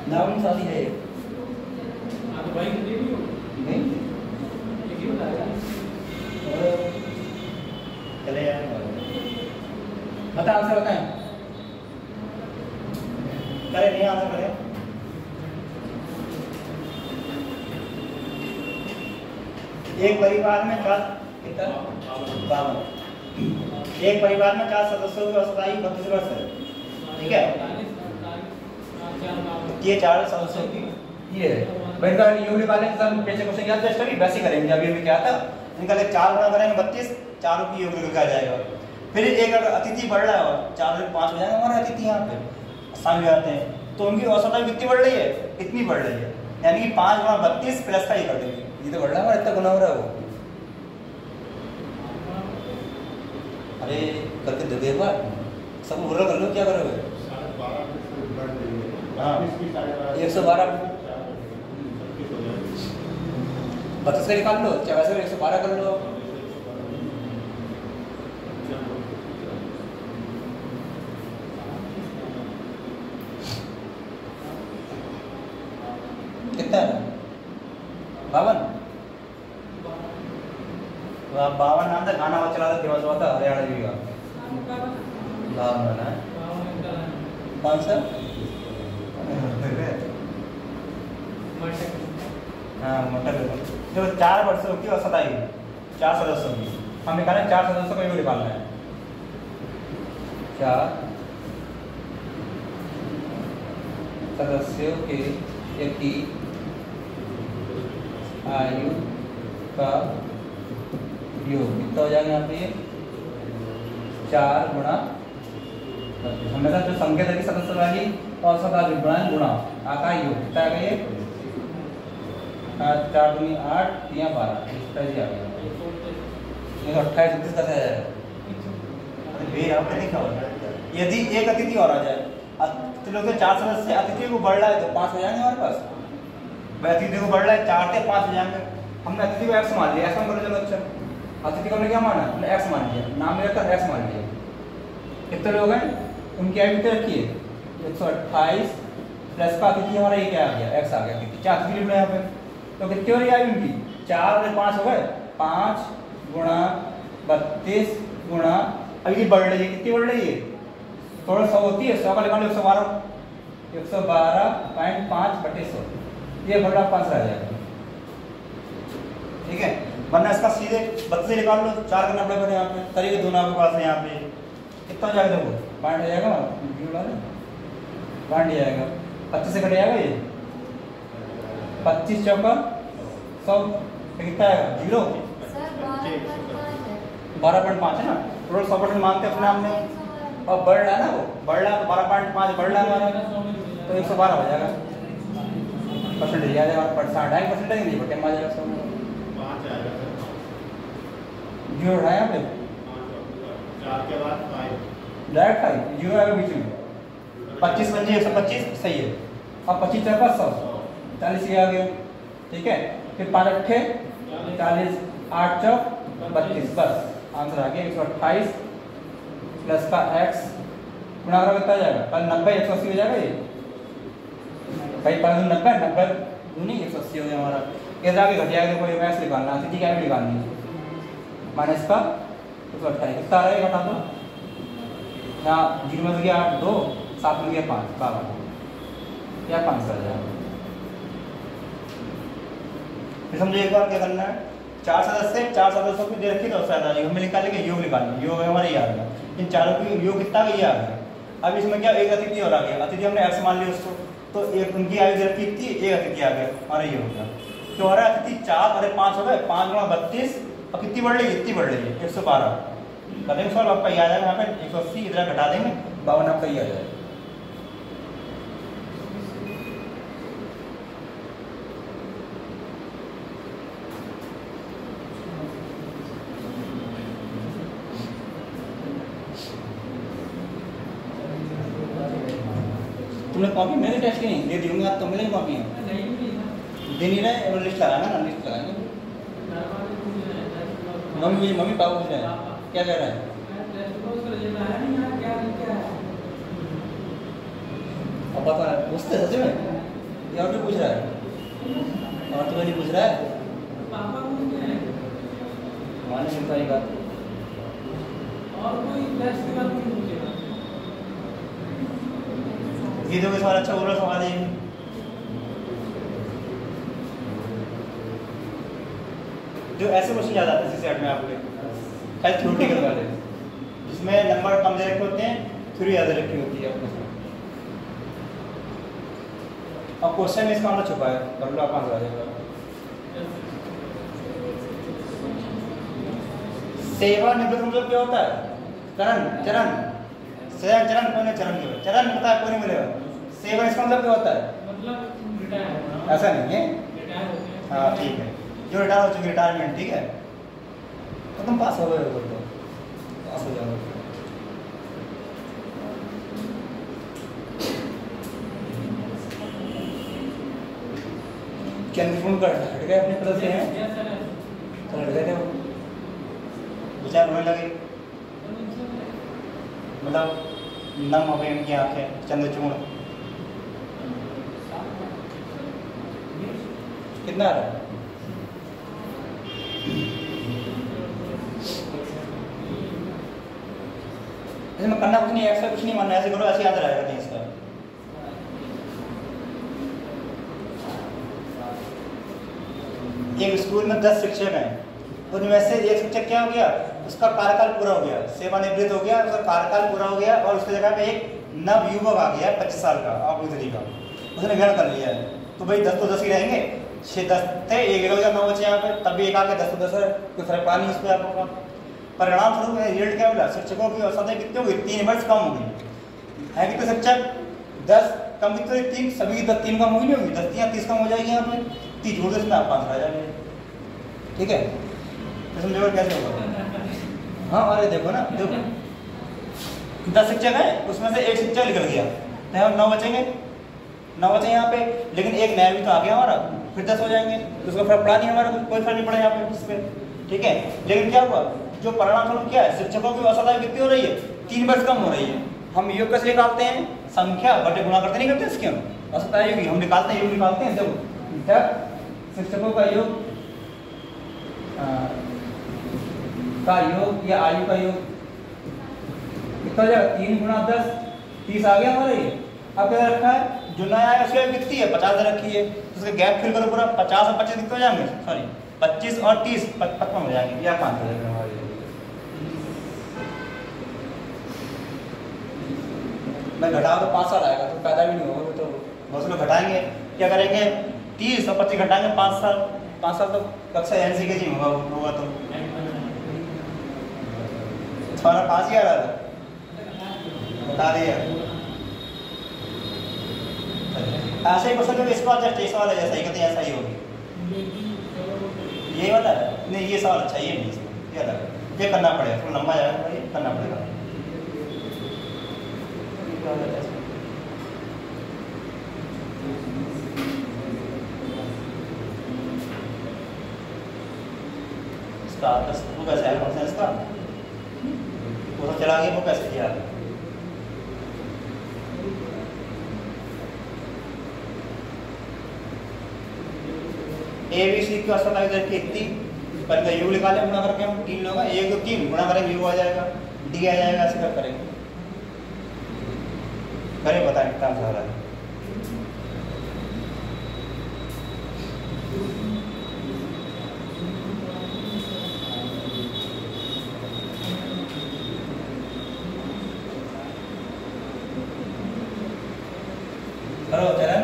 नाम शादी है नहीं चले यार बता आंसर बताएं। करे नहीं आंसर करे एक परिवार में कितना 52, एक परिवार में 4 सदस्यों की औसत आयु 32 वर्ष है, ठीक है। ये 4 सदस्यों की ये है भाई, इनका योग निकालने के साथ कैसे क्वेश्चन याद है स्टडी वैसे करेंगे। अभी क्या था इनका 4 गुणा करेंगे 32, चारों की योग निकल जाएगा। फिर एक अगर अतिथि बढ़ रहा है 4 से 5 हो जाएंगे हमारे अतिथि यहाँ पे शामिल आते हैं, तो उनकी औसत आयु कितनी बढ़ रही है, इतनी बढ़ रही है, यानी कि 5 गुणा 32 प्लस का ये कर देंगे, ये तो बढ़ रहा है हमारा, इतना गुना हो रहा है वो। अरे करके दे दे बार सब पूरा कर लो, क्या करोगे? हाँ 112 32 का निकाल लो, चाहे वैसे 112 कर लो। कितना है 52? तो आप 52 नाम था गाना चला था फेमस हुआ था हरियाणा जी का, 52 है कौन सा? हाँ मटर। जो 4 वर्षों की औसत आयु 4 सदस्यों की हम निकालें, 4 सदस्यों का योग निकालना है। 4 सदस्यों के की आयु का योग कितना हो जाएगा यहाँ पे? 4 गुणा हमने कहा जो संख्या की सदस्य वाली औसत आयु गुणा आका योग कितना आ गया? 4 दूनी 8 या 12 इसका जी आ गया, 28 29 कैसे आएगा? यदि एक अतिथि और आ जाए, तो लोग 4 सदस्य अतिथि को बढ़ रहा है तो 5 हो जाएंगे हमारे पास। भाई अतिथि को बढ़ रहा है 4 से 5 हो जाएंगे, हमने अतिथि को x मान लिया, x मान करो चलो। अच्छा अतिथि को हमने क्या माना? हमने x मान लिया, नाम लेकर x मान लिया। कितने लोग हैं उनकी आयु कितनी रखी है? 128 प्लस का अतिथि हमारा ये क्या आ गया? x आ गया, कितनी 4 अतिथि लिखना है यहाँ पे, तो कितनी हो रही है आयु उनकी? 4 और 5 हो गए, 5 गुणा 32 गुणा, अभी ये बढ़ रही है, कितनी बढ़ रही है? थोड़ा 100 होती है, 100 का निकाल लो 112.5/100, ये बढ़ रहा 5 रह जाएगा, ठीक है। वरना इसका सीधे 32 निकाल लो, 4 करना पड़ेगा यहाँ पे, करीब 2 आपके पास है यहाँ पे, कितना हो जाएगा? देखो पॉइंट हो जाएगा, पॉइंट जाएगा 25 से कट जाएगा ये, 25 चौका 100 कितना आएगा? 0 12.5 है ना, टोटल 100% मानते अपने आप में, और बढ़ रहा है ना, वो बढ़ रहा है 12.5 बढ़ रहा है हमारा, तो 112 हो जाएगा। परसेंटेज आ जाएगा, 2.5% नहीं बटे आ जाएगा 100 में 0 है यहाँ पे, 4 के बाद 5 डायरेक्ट 5 0 आएगा बीच में, 25 बन जाए 125 सही है। अब 25 चौका 100 40 ये आ गया, ठीक है। फिर 5 अट्ठे 40, 8 चौक 32, बस आंसर आ गया 128 प्लस का x गुणा करोगे कितना जाएगा? कल 90 180 हो जाएगा ये भाई, 90 90 दूनी 180 हो गया हमारा। इधर आगे घट जाएगा, देखो ये मैथ्स निकालना, अतिथि क्या भी निकालनी है, माइनस का 128 कितना आ रहा है? घटा दो, यहाँ 0 में गया 8 2 7 में गया 5 12 या 5 आ जाएगा। फिर समझो एक बार क्या करना है, 4 सदस्यों की दे रखी तो हमें निकालेंगे योग निकालेंगे, योग हमारे ये आ गया, इन चारों की योग कितना ये आ गया। अब इसमें क्या एक अतिथि और आ गया, अतिथि हमने x मान लिया उसको, तो एक उनकी आयु दे रखी थी, एक अतिथि आ गया हमारा ये हो गया, तो हमारा अतिथि 4 और 5 हो गए, 5 गुणा 32 और कितनी बढ़ रही है? इतनी बढ़ रही है 112 करेंगे सॉल्व, आपका ये आ जाएगा यहाँ पे 180, इधर घटा देंगे 52 आपका ये आ जाएगा। तुमने कॉपी मेरे टेस्ट की नहीं दे दूंगा, तो मिलेगी कॉपी दे नहीं रहे, और लिस्ट लगाना ना, लिस्ट लगाएंगे। मम्मी पापा पूछ रहे हैं क्या कह रहा है? अब बता पूछते सच में, या और पूछ रहा है? और तो नहीं पूछ रहा है, माने मिलता ही बात, और कोई टेस्ट के बाद नहीं पूछेगा। गीतों के सवाल अच्छा बोलो, सवाल है जो ऐसे क्वेश्चन याद आते हैं सेट में आपके खाली थ्योरेटिकल वाले, जिसमें नंबर कम दे रखे होते हैं, थ्योरी याद रखी होती है आपको। अब क्वेश्चन में इसका आंसर छुपा है, कर लो आप, आंसर आ जाएगा। सेवानिवृत्त मतलब क्या होता है? चरण, चरण, चरण, चरण कौन है? चरण के चरण पता है, कोई नहीं मिलेगा। सेवा इसका मतलब क्या होता है? मतलब रिटायर होना, ऐसा नहीं है, रिटायर हो गया। हाँ ठीक है, जो रिटायर हो चुके, रिटायरमेंट, ठीक है, तो तुम पास हो गए हो, तो पास हो जाओगे। कैंद्रपूर्ण का हट गए अपने तरफ से हैं, यस सर, तो हट गए थे वो, विचार होने लगे, मतलब नम हो गई उनकी आंखें, चंद्रचूर्ण। कितना आ रहा है? इसमें करना कुछ नहीं, एक्स्ट्रा कुछ नहीं मानना, ऐसे करो, ऐसे याद रहेगा नहीं इसका। एक स्कूल में 10 शिक्षक हैं, उनमें से एक शिक्षक क्या हो गया, उसका कार्यकाल पूरा हो गया, सेवानिवृत्त हो गया, उसका कार्यकाल पूरा हो गया, और उसकी जगह पे एक नव युवक आ गया 25 साल का आपूर्ति का, उसने ग्रहण कर लिया है। तो भाई 10 तो 10 ही रहेंगे, 6-10 थे, एक हो गया 9 बचे यहाँ पे, तब भी एक आके 10 तो 10 है, कोई फर्क पड़ा नहीं उस पर आप लोगों का। परिणाम स्वरूप रिजल्ट क्या मिला? शिक्षकों की औसत कितनी हो गई? 3 वर्ष कम हो गई है। कितने शिक्षक? 10 कम कितने? 3, सभी 3 कम होगी, नहीं होगी? 10 या 30 कम हो जाएगी यहाँ पे, 30 जोड़ दो, इसमें आप 5 आ जाएंगे, ठीक है। इसमें लेवल कैसे होगा? हाँ, अरे देखो ना, देखो 10 शिक्षक हैं, उसमें से एक शिक्षक निकल गया, 9 बचेंगे, 9 बचे यहाँ पे, लेकिन एक नया भी तो आ गया हमारा, फिर 10 हो जाएंगे, तो उसका फर्क पड़ा नहीं हमारा, कोई फर्क नहीं पड़ा यहाँ पे इस पर, ठीक है। लेकिन क्या हुआ, जो परिणाम स्वरूप क्या है, शिक्षकों की औसत आयु कितनी हो रही है? 3 वर्ष कम हो रही है। हम योग कैसे निकालते हैं? संख्या बटे गुणा करते नहीं करते इसके, हम औसत आयु की हम निकालते हैं, योग निकालते हैं। जब शिक्षकों का योग का योग या आयु का योग कितना हो जाएगा? 3 गुणा 10, 30 आ गया हमारा ये। अब क्या रखा है, जो नया है उसकी आयु कितनी है? 50 रखी है, तो उसका गैप फिल करो पूरा, 50 और 25 कितने हो जाएंगे? सॉरी 25 और 30 55 हो जाएंगे, या 5 हो जाएंगे हमारे। मैं घटाओ तो 5 साल आएगा, तो पैदा भी नहीं होगा, तो बहुत लोग घटाएंगे, क्या करेंगे? 30 और 25 घटाएंगे 5 साल, 5 साल तो कक्षा एनसी के जी होगा तो तुम्हारा 5 ही आ रहा था, बता दिया। ऐसे ही क्वेश्चन इस बार जस्ट इस वाला जैसा ही कहते हैं, ऐसा ही होगी। ये वाला नहीं, ये सवाल अच्छा, ये नहीं, इसमें ये अलग, ये करना पड़ेगा, थोड़ा लंबा जाएगा, ये करना पड़ेगा। इसका वो कैसे है, फंक्शन इसका वो तो चला गया, वो कैसे किया? ABC की औसत आयु दर कितनी? पर यू निकाले, गुणा करके हम 3 होगा, 1 तो 3 गुणा करेंगे, यू आ जाएगा, डी आ जाएगा, ऐसे कर करेंगे। करें, बताएं कितना आंसर आ रहा है। करो चरण,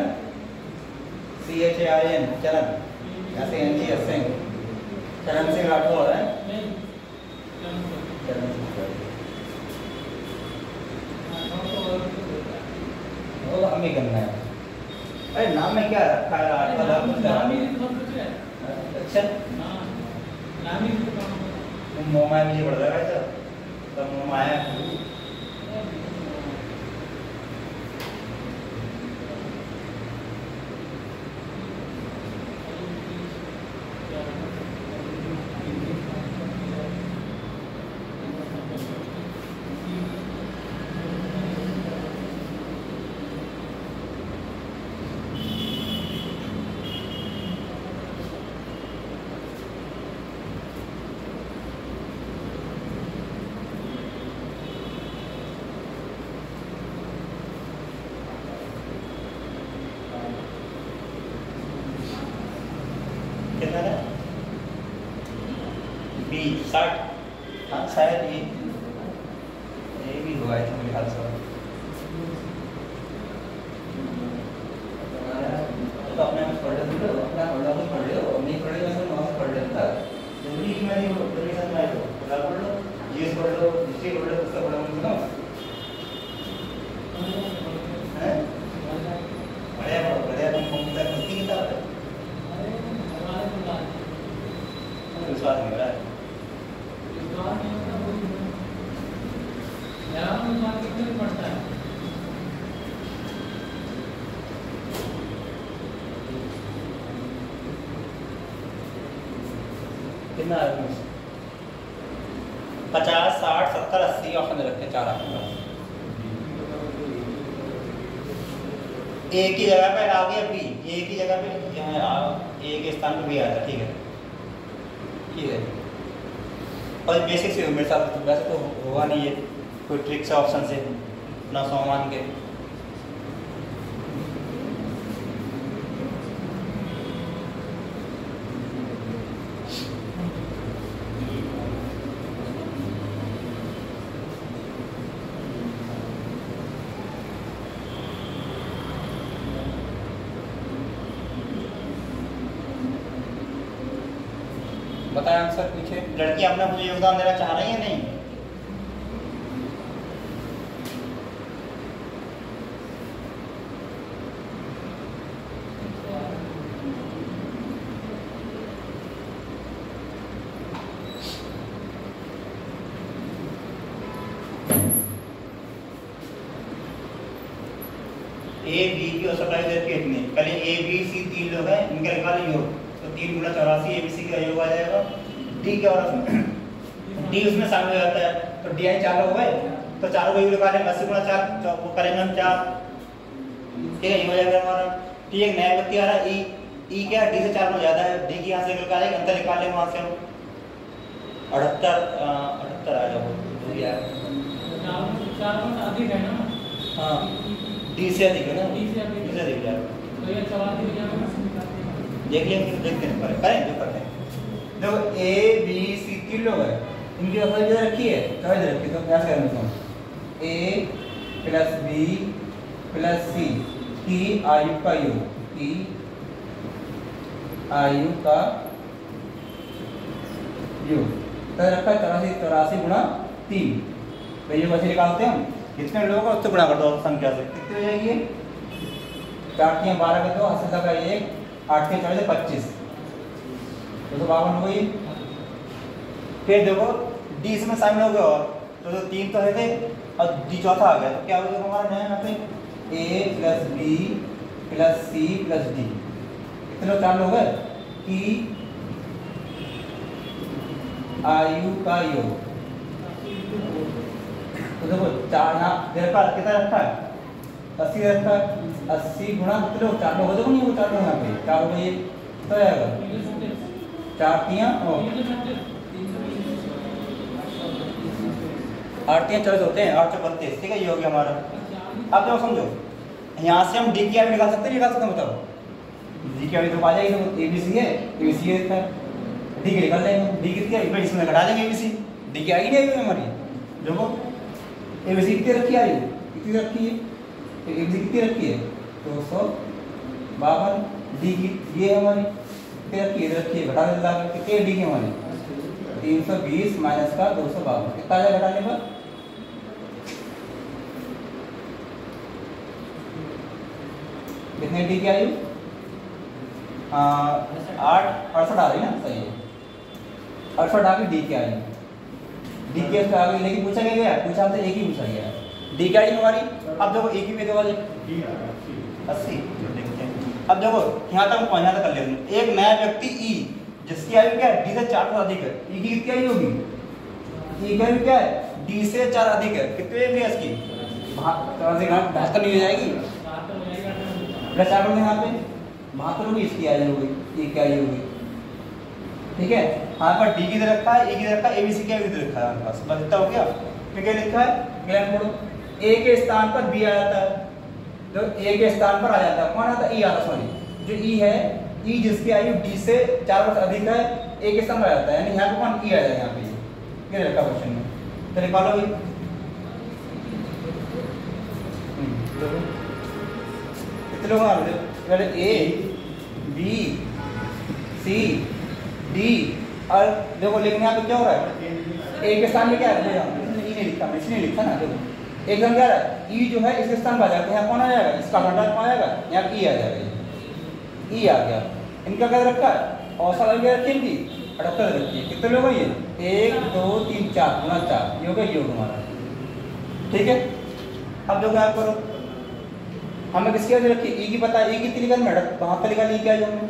CHARN चरण, ऐसे NG सिंह, चरण सिंह राठौर है, चरण वो हम ही करना है। अरे नाम में क्या रखा है? अच्छा, मोमाया मुझे पड़ रहा है, तो मोमाया बी 60। हाँ शायद ये भी हुआ है मेरे ख्याल से। तो अपने आप पढ़ लेते हो, अपना पढ़ा तो पढ़ लो, नहीं पढ़ेगा तो वहाँ से पढ़ लेता है। जरूरी कि मैं नहीं पढ़ सकता है तो पढ़ लो, जीएस पढ़ लो, हिस्ट्री पढ़ लो, उसका पढ़ा मुझे हैं? बढ़िया कौन-सा कितनी किताब है? विश्वास नहीं हो रहा है। पड़ता है कितना है? 50, 60, 70, 80 ऑप्शन रखते हैं, 4 ऑप्शन। एक ही जगह पे आ गया बी, एक ही जगह पे यहाँ ए के स्थान पे बी आया था। ठीक है, ठीक है। और बेसिक से मेरे साथ तो वैसे तो होगा नहीं ये कोई ट्रिक से ऑप्शन से ना सामान के। बताया आंसर पीछे। लड़की अपना मुझे योगदान देना चाह रही है नहीं? ए बी की और सप्लाई देर के इतने पहले ए बी सी 3 लोग हैं, इनका निकालें योग। तो 3 गुणा 84 ए बी सी का योग आ जाएगा। डी क्या हो रहा है? डी उसमें शामिल हो जाता है। तो डी आई 4 लोग हुए, तो चारों को निकालें। 80 गुणा 4 वो करेंगे हम 4। ठीक है, ये हो जाएगा हमारा। ठीक है, नया व्यक्ति आ रहा है ई क्या डी से 4 गुना ज्यादा है। डी की यहाँ से निकालेंगे, अंतर निकाल लेंगे वहाँ से हम 78 आ जाओ। अधिक है ना? हाँ, डी से अधिक है ना? डी से अधिक जाएगा। तो ये 84 देख लेंगे, देखते हैं, करें जो करते हैं। देखो ए बी सी 3 लोग हैं, इनकी असल इधर रखी है, कहाँ इधर रखी? तो प्रयास करेंगे हम ए प्लस बी प्लस सी की आयु का योग, की आयु का योग तो रखा 84 गुणा 3। तो ये वैसे निकालते हैं हम, कितने लोगों का उससे गुणा कर दो संख्या से, कितनी हो जाएगी? 4 3 12 का 2, 80 का 1, 8 3 40 25, 252 हो गई। फिर देखो डी इसमें शामिल हो गया, और तो 3 तो है थे और डी चौथा आ गया। तो क्या हो गया हमारा नया यहाँ पे? A plus B plus C plus D. कितने लोग? 4 लोग हैं कि आयु का योग। तो देखो 4 यहाँ देर पर कितना रखा है? 80 रखा है। 80 गुणा कितने लोग? 4 लोग हो। देखो नहीं वो 4 लोग यहाँ पे 4 हो गए, तो आएगा 4 3 8 3 24 होते हैं, 8 4 32। ठीक है, ये हो गया हमारा। अब देखो समझो, यहाँ से हम डी की आयु निकाल सकते हैं, निकाल सकते हैं? बताओ डी की आयु तो आ जाएगी। तो ए बी सी है, ए बी सी है, डी की निकाल लेंगे। डी कितनी है? इसमें घटा देंगे ए बी सी। डी की आएगी नहीं हमारी। देखो ए बी सी कितनी रखी है? आयु कितनी रखी है? तो ए बी सी कितनी रखी है? 252। डी की ये है हमारी, कितनी रखी है? रखी है, घटा देता है। कितनी डी की हमारी? 320 माइनस का 252, कितना आ जाएगा घटाने पर? कितने डी की आयु? 8 68 आ रही ना? सही है, 68 आ गई डी की आयु। डी की आयु आ गई, लेकिन पूछा क्या गया? पूछा हमसे एक ही पूछा गया, डी की आयु हमारी। अब देखो एक ही में दो वाले 80। देखते हैं, अब देखो यहाँ तक पहुँचना तक कर लेते हैं। एक नया व्यक्ति ई जिसकी आयु क्या है? डी से 4 से अधिक है। ई की कितनी आयु होगी? ई की आयु क्या है? डी से 4 अधिक है। कितनी होगी इसकी? 72 नहीं हो जाएगी? प्लस 4 होंगे यहाँ पे, 72 होगी इसकी आयु हो गई, ई की आयु होगी। ठीक है, यहाँ पर डी की तरह रखा है, ए की तरह रखा है, ए बी सी की आयु की रखा है हमारे पास। बस इतना हो गया। फिर क्या लिखा है? ग्लैंड पढ़ो। ए के स्थान पर बी आ जाता है, जो ए के स्थान पर आ जाता है कौन आता है? ई आता है। सॉरी, जो ई है, ई जिसकी आयु डी से 4 वर्ष अधिक है, एक स्तंभ आ जाता है, यानी यहाँ पे कौन ई आ जाएगा यहाँ पे, ये रखा क्वेश्चन में। तो निकालो भाई कितने लोग आ रहे हैं? ए बी सी डी, और देखो लेकिन यहाँ पे क्या हो रहा है, ए के स्थान में क्या है, ई नहीं लिखा, मैंने इसलिए लिखा ना। देखो एकदम क्या है, ई जो है इसके स्थान पर आ जाता है, यहाँ कौन आ जाएगा, इसका घंटा कौन आ जाएगा, यहाँ ई आ जाएगा, ई आ गया। इनका क्या रखा है, औसत लग गया रखी इनकी 78 रखी है। कितने लोग हैं ये, 1 2 3 4 गुना 4, ये हो गया योग हमारा। ठीक है, अब जो क्या करो, हमें किसकी वजह रखी, ई की पता है, ई कितनी निकल मैडम 72 निकाली, क्या जो हमने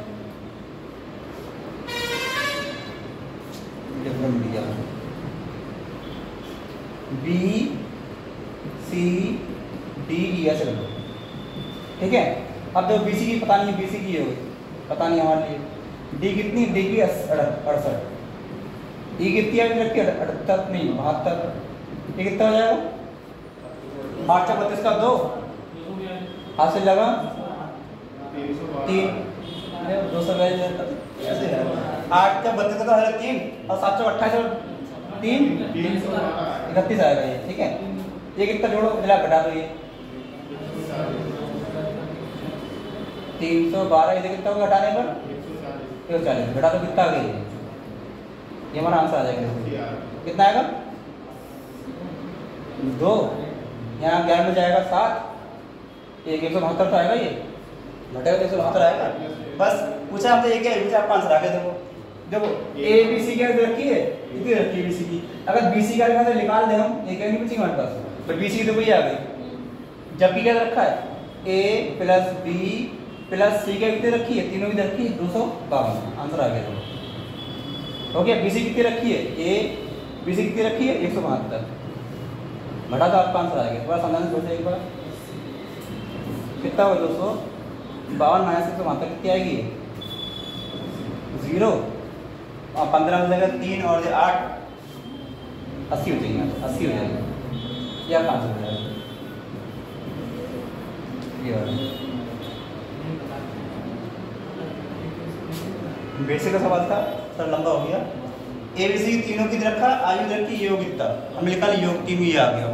बी सी डी ई ऐसे रखो। ठीक है, अब जो बी सी की पता नहीं, बी सी की होगी पता नहीं हमारे लिए, डी कितनी, डी की 68, ई कितनी है रखी 78 नहीं 72, ये कितना हो जाएगा 8 4 32 का 2 हाथ से लगा 3 200 ऐसे है, 8 4 32 का है 3 और 7 4 28 और 3 31 आएगा ये। ठीक है, ये कितना जोड़ो, मिला घटा दो, ये 312 इधर कितना होगा घटाने पर 140, घटा दो कितना आ गया, ये हमारा आंसर आ जाएगा। कितना आएगा 2, यहाँ 11 में जाएगा 7, 172 तो आएगा, ये घटेगा तो 172 आएगा। बस पूछा हमसे एक है, आप आंसर आ गया। देखो ए बी सी क्या रखी है, इतनी रखी है बी सी की, अगर बी सी का निकाल दें हम, एक नहीं बची हमारे पास, तो बी सी की तो वही आ गई। जबकि क्या रखा है, ए प्लस बी प्लस सी क्या कितनी रखी है, तीनों की रखी है 252, आंसर आ गया। ओके, बी सी कितनी रखी है, ए बी सी कितनी रखी है 172, घटा तो आपका आंसर आ गया। थोड़ा समझाने सोचे एक बार, कितना होगा 252 माइनस 172 कितनी आएगी 0, और 15 में जाएगा 3 और 8 80 हो जाएंगे, 80 हो जाएगा, या 5 हो जाएगा। ये बेसिक का सवाल था सर, लंबा हो गया। ए बी सी तीनों की रखा, आयु रखी, योग कितना हमने लिखा, योग 3 ये आ गया।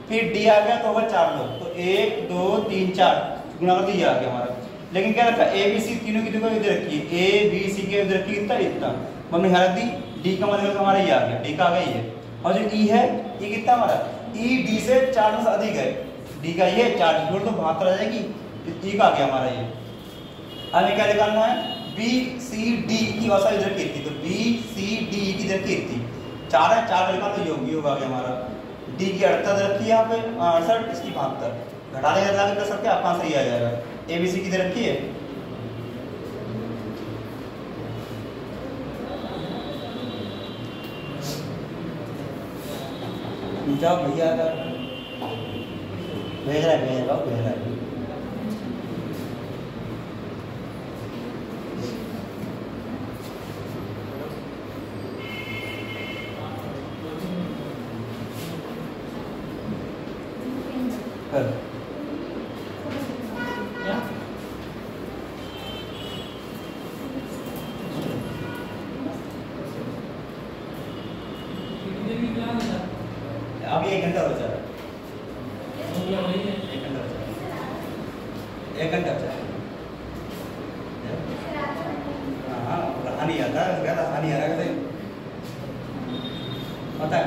फिर डी आ गया तो होगा 4 लोग, तो 1 2 3 4 गुना करके ये आ गया हमारा। लेकिन क्या रखा, ए बी सी तीनों की जगह इधर रखी है, ए बी सी के इधर रखी कितना, इतना हमने यहाँ रख दी। डी का मतलब हमारा ये आ गया, डी का आ गया ये, और जो ई है ये कितना हमारा, ई डी से 4 से अधिक है, डी का ये 4 जोड़ तो 72 आ जाएगी, ई का आ गया हमारा ये। हमें क्या निकालना है, बी सी डी की औसत इधर की थी, तो बी सी डी की इधर की थी 4 है, 4 निकाल तो योग आ गया हमारा। डी की 68 रखी है यहाँ पे 68, इसकी 72, घटा देंगे कर सकते हैं, आपका आंसर ये आ जाएगा। ए बी सी की इधर रखी है, जाओ भैया भेज रहा है कर अब ये 1 घंटा हो जाएगा, 1 घंटा हो जाएगा, 1 घंटा हो जाएगा। हाँ हानि आता है, क्या हानि आ रहा है पता है।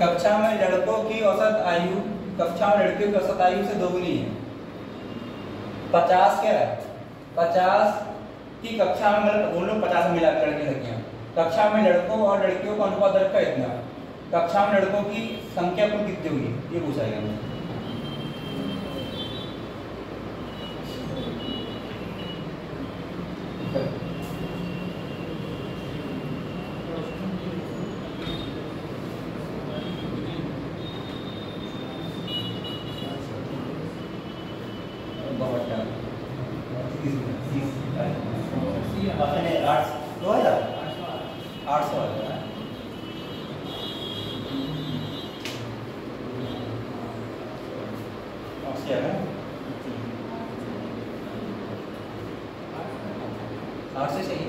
कक्षा में लड़कों की औसत आयु कक्षा में लड़कियों की औसत आयु से दोगुनी है। 50 क्या है, 50 की कक्षा में मतलब दोनों 50 में मिला लड़के लड़कियां, कक्षा में लड़कों और लड़कियों का अनुपात रखा इतना, कक्षा में लड़कों की संख्या कुल कितनी होगी ये पूछा गया। अपने 800 800 है। से है 8 से सही।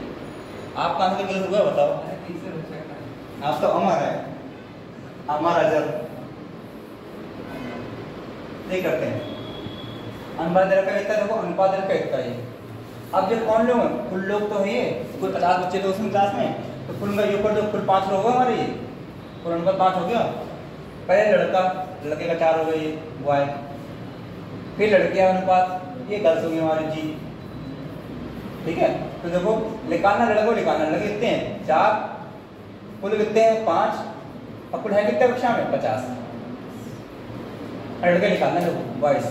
आपका आंसर गलत हुआ बताओ। आप तो अमर है, अमर अजर नहीं करते हैं। अनुपात दर का इतना देखो, अनुपात दर का इतना ही। अब जब कौन लोग हैं, कुल लोग तो है, कुल 50 बच्चे तो उसमें क्लास में, तो कुल का योग कर दो, कुल 5 लोग होगा हमारे, ये कुल अनुपात 5 हो गया। पहले लड़का, लड़के का 4 हो गए ये बॉय, फिर लड़कियां अनुपात, ये गर्ल्स हो गई हमारी जी। ठीक है, तो देखो निकालना लड़कों निकालना, लड़के कितने हैं 4, कुल कितने हैं 5, और कुल है कितने कक्षा में 50। लड़के निकालना देखो बॉयज,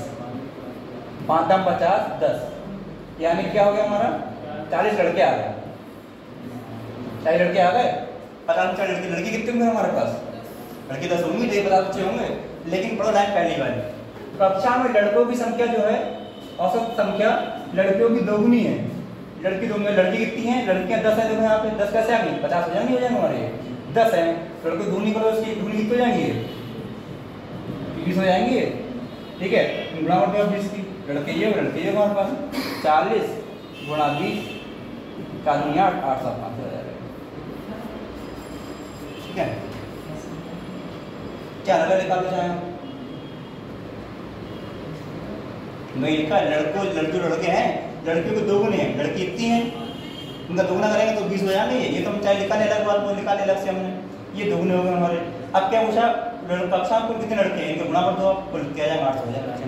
5 दाम 50 10, यानी क्या हो गया हमारा 40 लड़के आ गए। 40 लड़के आ गए, 50 लड़के, लड़की कितने होंगे हमारे पास, लड़के 10 होंगे, 50 बच्चे होंगे। लेकिन पढ़ो लाइन पहली वाली, कक्षा में लड़कों की संख्या जो है औसत संख्या लड़कियों की दोगुनी है। लड़की दोगुनी, लड़की कितनी है, लड़कियां 10 है, देखो यहाँ पे 10 कैसे आ गई, 50 हो जाएंगे हमारे, 10 है, लड़के दूनी करो, उसकी दूनी कितनी हो जाएंगी 20 हो जाएंगे। ठीक है, गुणा कर दो 20 की, लड़के ये हमारे पास 40 गुणा 20, 4 8 8 7 5 हो जाएगा। ठीक है, क्या लगा निकाल जाए, नहीं लिखा लड़कों लड़के हैं, लड़कियों को 2 गुने हैं, लड़की इतनी है, उनका 2 गुना करेंगे तो 20 हो जाएंगे। ये तो हम चाहे निकालने अलग बात को निकालने अलग से हमने, ये 2 गुने हो गए हमारे। अब क्या पूछा, कक्षा में कुल कितने लड़के हैं, इनको गुणा कर दो, आप कुल क्या जाएगा 8 हो जाएगा।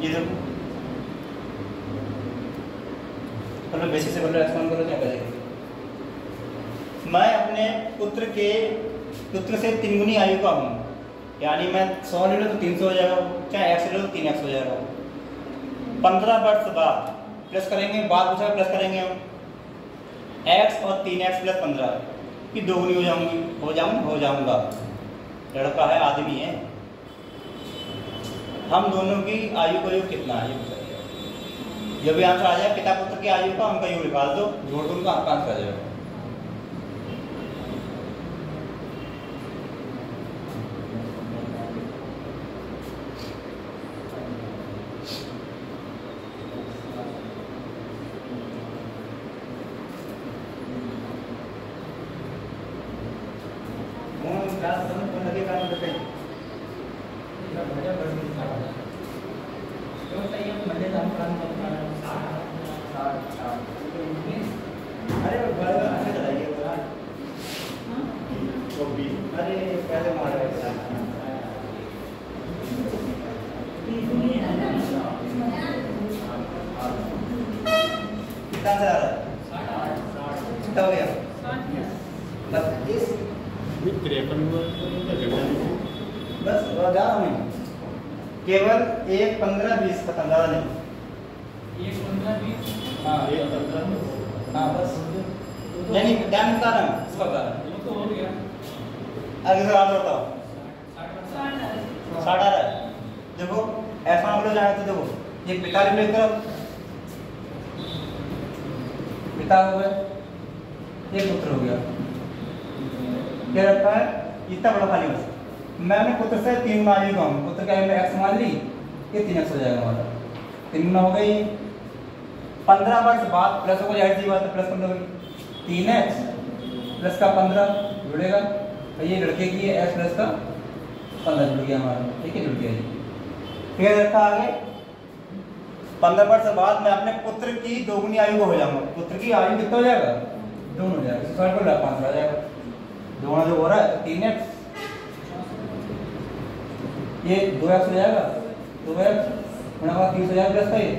ये देखो, चलो बेसिक से पहले एक्सप्लेन करो क्या करेंगे। मैं अपने पुत्र से 3 गुनी आयु का हूँ, यानी मैं 100 ले लो तो 300 हो जाएगा, चाहे x ले लो तो 3x हो जाएगा। 15 वर्ष बाद प्लस करेंगे, बाद पूछा प्लस करेंगे हम, x और 3x प्लस 15 की 2 गुनी हो जाऊंगा। लड़का है, आदमी है, हम दोनों की आयु का योग कितना है, जब भी आंसर आ जाए पिता पुत्र की आयु का उनका योग निकाल दो, जोड़ दो, उनका आपका आंसर आ जाएगा। केवल 1 15 20 खत्म, ज़्यादा नहीं, 1 15 20, हाँ 1 15, हाँ बस, यानी टाइम बता रहा हूँ, इसका बता रहा हूँ। वो तो हो गया। आगे सर आप बताओ, 60 आ रहा है। देखो ऐसा हम लोग जाए तो देखो, ये पिता रिप्लेस करो, पिता हो गए, ये पुत्र हो गया, क्या रखता है इतना बड़ा खाली बस। मैं अपने पुत्र से 3 गुना आयु का हूँ, पुत्र का मैंने x मान ली, ये 3x हो जाएगा हमारा, 3 गुना हो गई। 15 वर्ष बाद प्लस हो जाएगी, बात है प्लस 15 3x प्लस का 15 जुड़ेगा, तो ये लड़के की है x प्लस का 15 जुड़ गया हमारा। ठीक है, जुड़ गया जी। फिर रखा आगे 15 वर्ष बाद मैं अपने पुत्र की 2 गुनी आयु को हो जाऊंगा। पुत्र की आयु कितना हो जाएगा, 2 हो जाएगा, सॉल्व कर रहा 5 आ जाएगा, 2 जो हो रहा है 3x, ये 2x हो जाएगा, 2x गुणा 30 हो जाएगा प्लस का, ये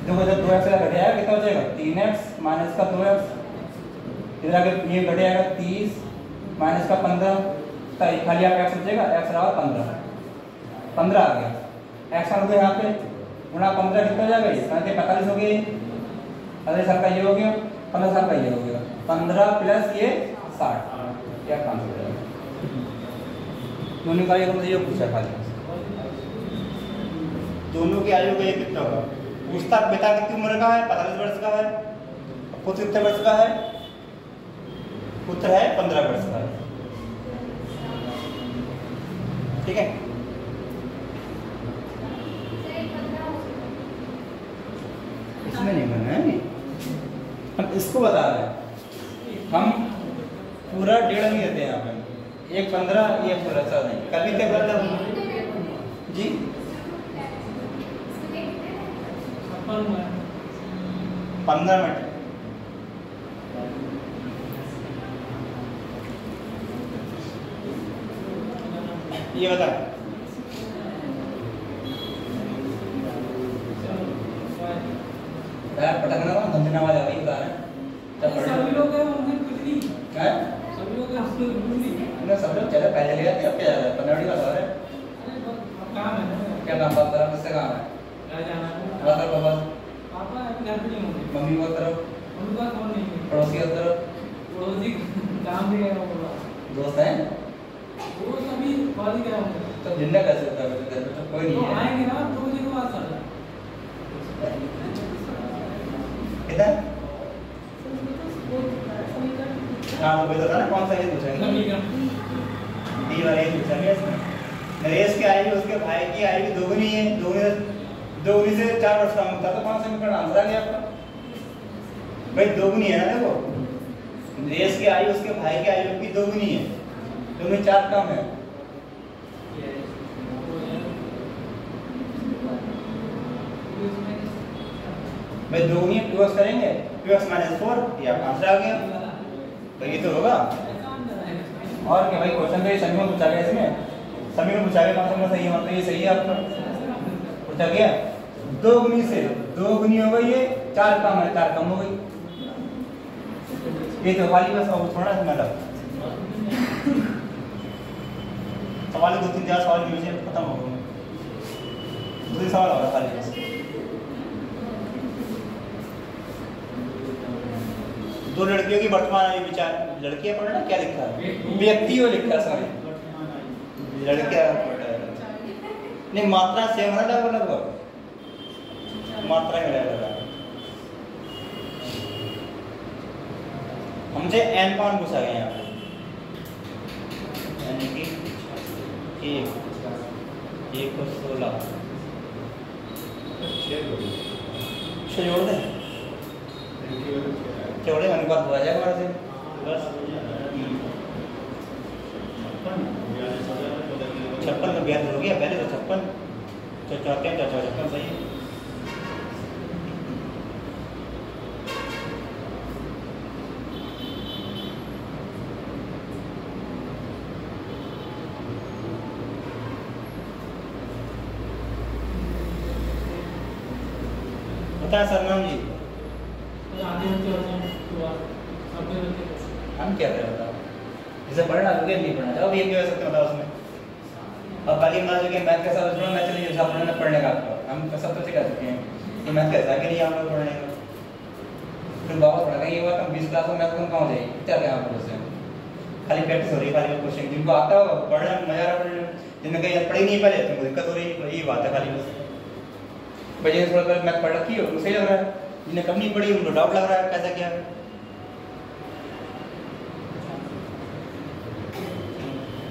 देखो जब 2x घट जाएगा कितना हो जाएगा 3x माइनस का 2x, इधर आगे ये घट जाएगा 30 माइनस का 15, खाली आप x हो जाएगा, x रहा 15 आ गया, x आ गया यहाँ पे गुणा 15 कितना हो जाएगा ये 45 हो गए। अगले साल का ये हो गया, 15 साल का ये हो गया, 15 प्लस ये 60 क्या काम हो जाएगा। दोनों का ये पूछा खाली, दोनों की आयु का ये कितना होगा। पूछता बेटा कितनी उम्र का है, 45 वर्ष का है, पुत्र कितने वर्ष का है, पुत्र है 15 वर्ष का है। ठीक है, इसमें नहीं करना है, हम इसको बता रहे हैं। हम पूरा 1.5 नहीं देते हैं यहाँ पे, 1 15 ये पूरा 14 नहीं। कल भी क्या बोला जी 15 मिनट। ये बता यार पटकना ना धंधना वाले वही बता रहे हैं। सभी लोग हैं उन्हें कुछ नहीं हैं सभी लोग हैं उसमें कुछ नहीं ना, सब लोग चले पहले ले आते, अब क्या जा रहा है 15 मिनट का सवाल है। काम है ना क्या काम बात करा, किससे काम है, घर जाना है बात करो पापा, पापा अभी घर पे नहीं होंगे, मम्मी को तरफ, उनका फोन नहीं है, पड़ोसी की तरफ, पड़ोसी काम भी गया होगा, दोस्त हैं वो सभी कॉल गया होंगे। तो जिंदा कैसे होता है घर में, तो कोई तो नहीं है आएंगे ना 2 बजे के बाद सर इधर। हाँ तो बेटा ना कौन सा ये पूछेंगे, डी वाला ये पूछेंगे इसमें। नरेश की आयु उसके भाई की आयु दोगुनी है, दोगुनी से 4 वर्ष कम होता है, तो कौन सा समीकरण आंसर आ गया आपका भाई, दोगुनी है ना। देखो नरेश की आयु उसके भाई की आयु की दोगुनी है, दोनों 4 कम है। भाई दोगुनी 2x करेंगे, 2x - 4 ये आपका आंसर आ गया, तो ये तो होगा। और क्या भाई क्वेश्चन तो ये समीकरण पूछा गया, इसमें समीकरण पूछा गया, कौन सा सही है, मतलब ये सही है आपका पूछा गया। 2 गुनी से 2 गुनी हो गई, ये 4 कम है, 4 कम हो गई, ये तो खाली बस अब थोड़ा सा मतलब सवाल 2-3 सवाल की वजह खत्म हो गए, दूसरे सवाल हो रहा खाली बस। 2 लड़कियों की वर्तमान आयु विचार, लड़कियां पढ़ना क्या लिखा है, व्यक्ति वो लिखा है, सॉरी लड़कियां नहीं, मात्रा सेम है ना, लगभग मात्रा में रहेगा। हमसे n पाउंड पूछा गया यहाँ पे, यानी कि 1 और 16 6 जोड़ दें, जोड़े अनुपात हो जाएगा हमारे से बस 56 में 42 हो गया, पहले तो 56 56 सही है। बता सरनाम जी हम क्या करें बताओ, जैसे पढ़ना लोगे नहीं पढ़ना, अब ये क्या कर सकते बताओ उसमें। अब बाकी मान लीजिए मैथ का सब पढ़ना, मैथ चलिए जैसा पढ़ना पढ़ने का आपका, हम सब तो सिखा सकते हैं कि मैथ कैसा है कि नहीं हम लोग पढ़ने का, फिर वापस पढ़ा ये बात हम 20 क्लास में मैथ कहाँ हो जाएगी, क्या क्या आप लोग से खाली प्रैक्टिस हो रही है, खाली क्वेश्चन जिनको आता हो पढ़ना मजा आ रहा पढ़ने, जिनने कहीं पढ़ी नहीं पहले तुमको दिक्कत हो रही है, यही बात है खाली बस। भाई थोड़ा थोड़ा मैथ पढ़ रखी हो उनको सही लग रहा है, जिन्हें कम नहीं पढ़ी उनको डाउट लग रहा है कैसा क्या है।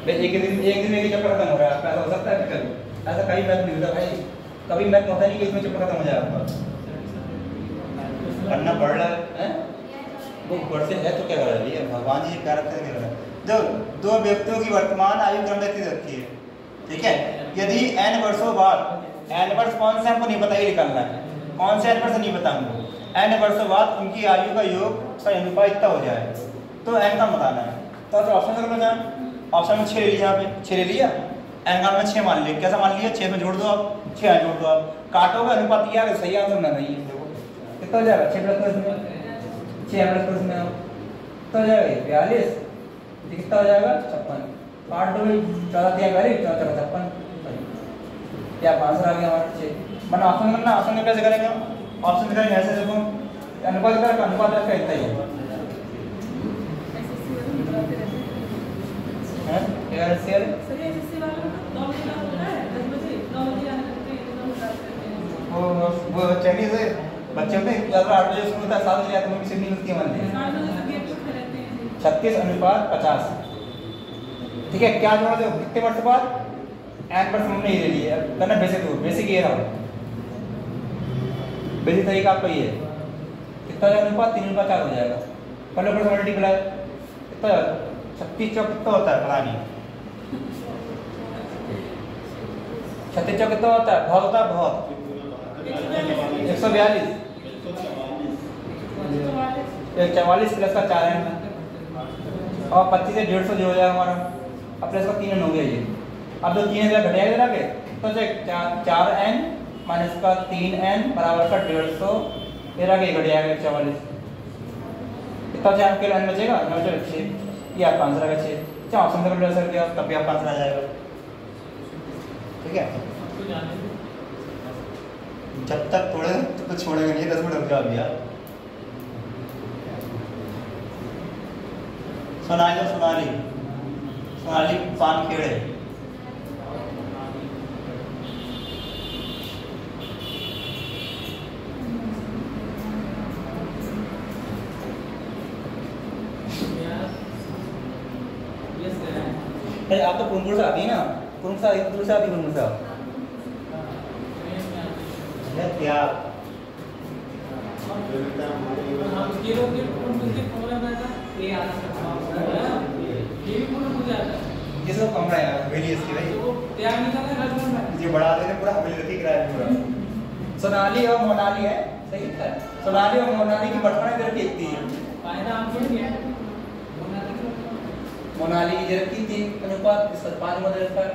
एक दिन एक चक्कर खत्म हो रहा है आपका, ऐसा हो सकता है कभी, ऐसा कभी मैथ नहीं होता भाई, कभी मैथ होता नहीं कि इसमें चक्कर खत्म हो जाए आपका, पढ़ना पड़ रहा है वो ऊपर से है तो क्या कर रही है, भगवान जी प्यार करके कर रहा है। जो 2 व्यक्तियों की वर्तमान आयु क्रमबद्ध रखी है, ठीक है, यदि n वर्षों बाद, n वर्ष कौन से हमको नहीं पता, ये निकालना है कौन से n वर्ष नहीं पता हमको, n वर्षों बाद उनकी आयु का योग का अनुपात इतना हो जाए तो n का बताना है। तो ऑप्शन कर लो जाए, ऑप्शन में 6 ले लिया, यहाँ पे 6 ले लिया, n का में 6 मान लिया, कैसा मान लिया 6 में जोड़ दो आप, 6 यहाँ जोड़ दो आप, काटोगे अनुपात ये आ सही आंसर ना नहीं है, देखो कितना हो जाएगा 6 प्लस में 6 प्लस में कितना हो जाएगा 42, कितना हो जाएगा 56, 8 2 14 3 42 54 56, क्या आंसर आ गया हमारा 6। वरना ऑप्शन में ना, ऑप्शन में कैसे करेंगे? ऑप्शन में करेंगे ऐसे, देखो अनुपात का इतना ही है क्या शेयर वो चाइनीज है बच्चे होते हैं 8 बजे स्कूल होता है, 7 बजे आते हैं, किसी नहीं मिलती है मान लीजिए 36:50। ठीक है, क्या जोड़ा दो कितने वर्ष बाद? n वर्ष हमने ये ले लिया करना बेसिक ये रहा। बेसिक तरीका आपका ये है, कितना जाएगा अनुपात? 3:4 हो जाएगा। पहले पर मल्टीप्लाई कितना 36 चौक कितना होता है? पता नहीं 36 चौक कितना होता है? बहुत होता है, बहुत 142 144 प्लस का 4 है और 25 से 150 जो हो जाएगा हमारा। अब प्लस का 3n हो गया ये। अब जो 3n घटेगा इधर आके तो 4n माइनस का 3n बराबर का 150 इधर आके घट जाएगा 144। कितना से आपके n बचेगा? 6। ये आपका आंसर आएगा 6। चाहे ऑप्शन से कर सकते हो तब भी आपका आंसर आ जाएगा। ठीक है, जब तक थोड़े तब तो छोड़ेगा नहीं, 10 मिनट रुक जाओ भैया। सोनाली पान खेड़े आप तो पुनपुर से आती है ना? पुनपुर से आती पुनपुर से क्या ये सब कम रहा है वेली इसकी भाई ये बढ़ा देने पूरा हमें रखी किराया पूरा। सोनाली और मोनाली है, सही है। सोनाली और मोनाली की बढ़ाने इधर की थी, मोनाली की इधर की 3 अनुपात 5 में रहता है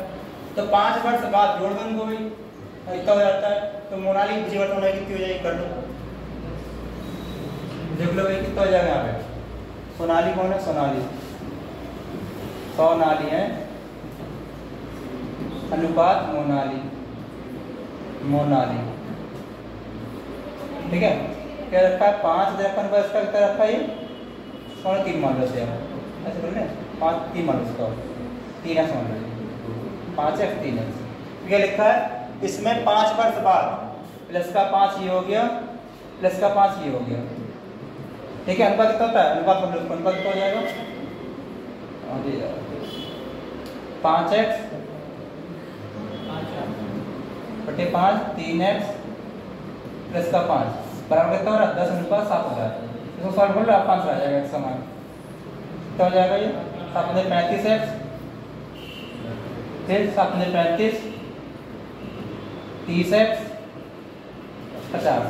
तो 5 वर्ष बाद जोड़ दो इनको भी इतना हो जाता है। तो मोनाली की जीवन होना कितनी हो जाएगी? कर लो, देख लो भाई कितना हो जाएगा यहाँ पे। सोनाली कौन है? सोनाली है अनुपात मोनाली। ठीक है, क्या रखा है? 5 रखा अनुपात इसका क्या रखा है? ये 3 मान लो ऐसे कर ले 5 3 मान लो इसका 3x मान लो 5x 3x। क्या लिखा है इसमें? 5 वर्ष बाद प्लस का 5 ये हो गया प्लस का 5 ये हो गया। ठीक है, अनुपात कितना होता है? अनुपात कितना हो जाएगा? 5x बटे 5 3x प्लस का 5 बराबर कितना हो रहा है? 10:7 हो रहा है। इसको सॉल्व कर लो आप, आंसर आ जाएगा एक समान। कितना हो जाएगा ये? 735x फिर 735 30x 50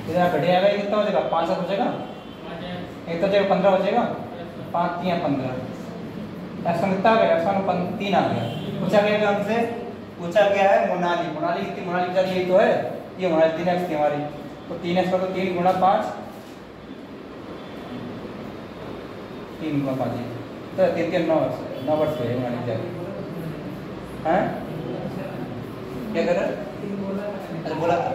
इधर घट जाएगा। ये कितना हो जाएगा? 5 बचेगा, एक तो 15 बचेगा, 5 3 15 एक्शन कितना आ गया? एक्शन 3 आ गया। पूछा गया हमसे, पूछा गया है मोनाली कितनी? मोनाली बेचारी यही तो है, ये मोनाली 3x थी हमारी, तो 3x का तो 3 गुणा 5 3 गुणा 5 तो 3 के 9 वर्ष हुए मोनाली बेचारी। हैं क्या कर रहा है? अरे बोला था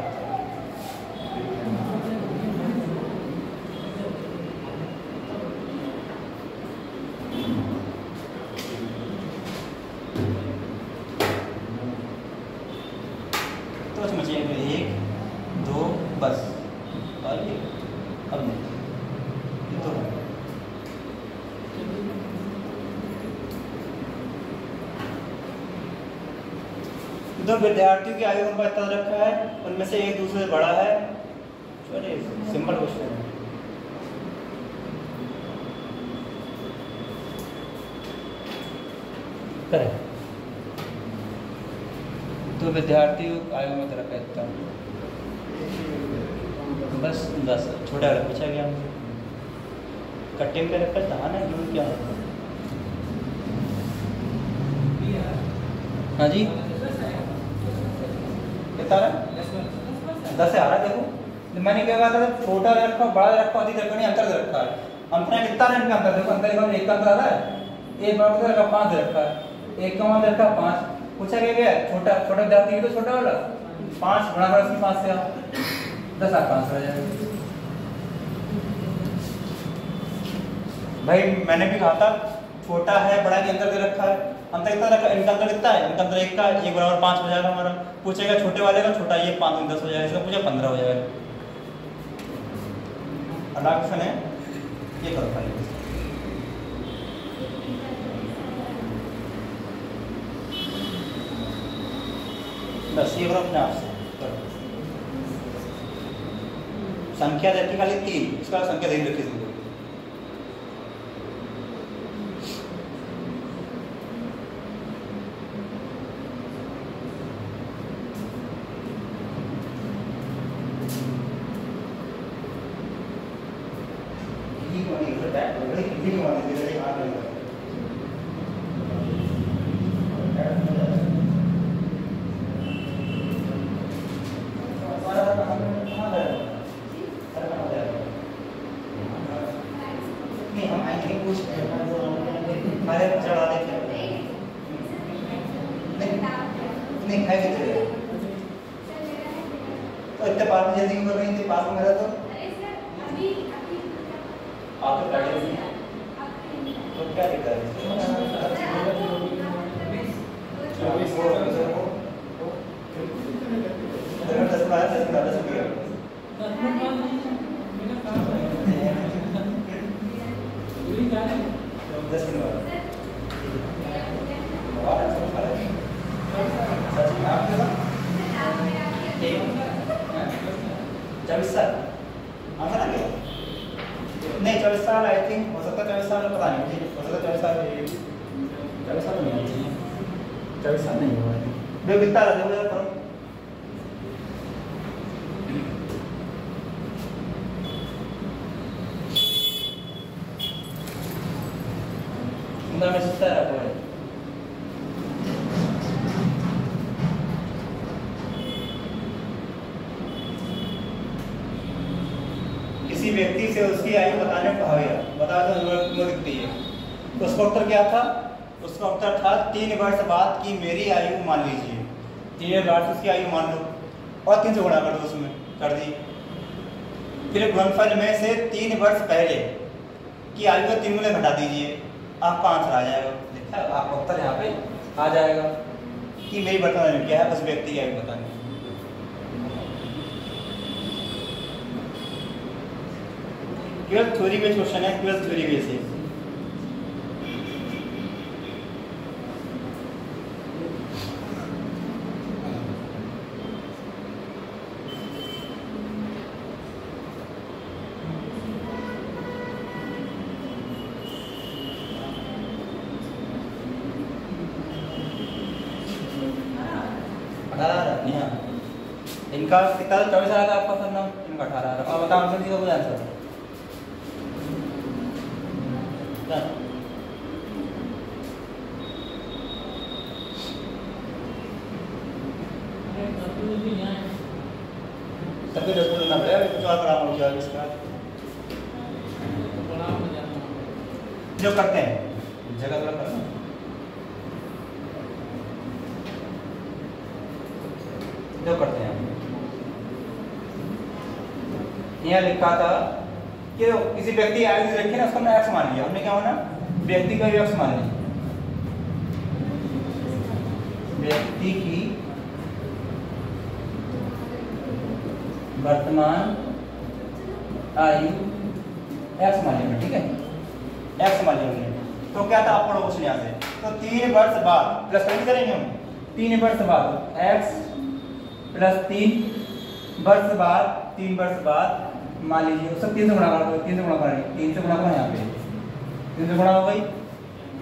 तो समझिए 1 2 बस और ये अब नहीं तो दो विद्यार्थियों की आयु अनुपात इतना रखा है, उनमें से एक दूसरे से बड़ा है। चलिए सिंपल क्वेश्चन है। करें तो विद्यार्थियों आयु में रखा इतना बस 10 छोटा वाला पूछा गया हमसे। कट्टे में रखा था ना क्यों क्या? हाँ जी कितना रहा? 10 आ रहा है। देखो मैंने क्या कहा था? छोटा रखा बड़ा रखा अधिक रखा नहीं, अंतर रखा है। अंतर कितना है इनका? अंतर देखो, अंतर एक का अंतर आ रहा है। एक बराबर रखा 5 रखा है, एक का मान रखा 5, पूछा गया छोटा छोटा विद्यार्थी तो छोटा वाला 5 गुणा करो इसकी 5 से आप 10 आप 5 हो जाएगा। भाई मैंने भी कहा था छोटा है बड़ा के अंतर दे रखा है, अंतर कितना रखा, इनका अंतर कितना है, इनका अंतर 1 का 1 बराबर 5 हो जाएगा हमारा। पूछेगा छोटे वाले का छोटा ये 5 10 हो जाएगा, इसका पूछा 15 हो जाएगा। अगला क्वेश्चन है ये करो खाली बस ये करो अपने आप से करो। संख्या देखी खाली 3, इसका संख्या देख रखी तुमको। तो इतने पास में जल्दी कर रही थी, पास में मेरा तो आप तो बैठे तो क्या दिक्कत नहीं 24 साल आई थिंक हो सकता है 24 साल पता नहीं मुझे, हो सकता है 24 साल नहीं है, 24 साल नहीं हुआ है कितना रहा करो में सुस्ता रखो है किसी व्यक्ति से उसकी आयु बताने को कहा गया, बता दो उम्र कितनी है। तो उसका उत्तर क्या था, उसका उत्तर था 3 वर्ष बाद की मेरी आयु मान लीजिए, 3 वर्ष उसकी आयु मान लो और 3 से गुणा कर दो, उसमें कर दी। फिर गुणनफल में से 3 वर्ष पहले की आयु को 3 गुने घटा दीजिए, आपका आंसर आ जाएगा। देखा आपका उत्तर यहाँ पे आ जाएगा कि मेरी वर्तमान आयु क्या है, उस व्यक्ति की आयु बतानी। ट्वेल्थ थ्योरी बेस्ड क्वेश्चन है, ट्वेल्थ थ्योरी बेस्ड है। इनका कितना 24 आया था आपका सर नाम, इनका 18 आया था। बताओ आंसर जी का आंसर सबके 10 मिनट पड़ेगा, कुछ और बड़ा हो जाएगा इसका जो करते हैं जगह थोड़ा करना जो करते हैं। यहाँ लिखा था कि किसी व्यक्ति की आयु रखी ना, उसको हमने एक्स मान लिया। हमने क्या माना, व्यक्ति का एक्स मान लिया, व्यक्ति की वर्तमान आयु एक्स मान लिया, ठीक है एक्स मान लिया। तो क्या था आप पढ़ो क्वेश्चन यहाँ से, तो 3 वर्ष बाद प्लस करेंगे हम, 3 वर्ष बाद एक्स प्लस 3 वर्ष बाद 3 वर्ष बाद मान लीजिए उसको 3 से गुणा कर दो, 3 से गुणा करेंगे, 3 से गुणा करो यहाँ पे 3 से गुणा हो गई।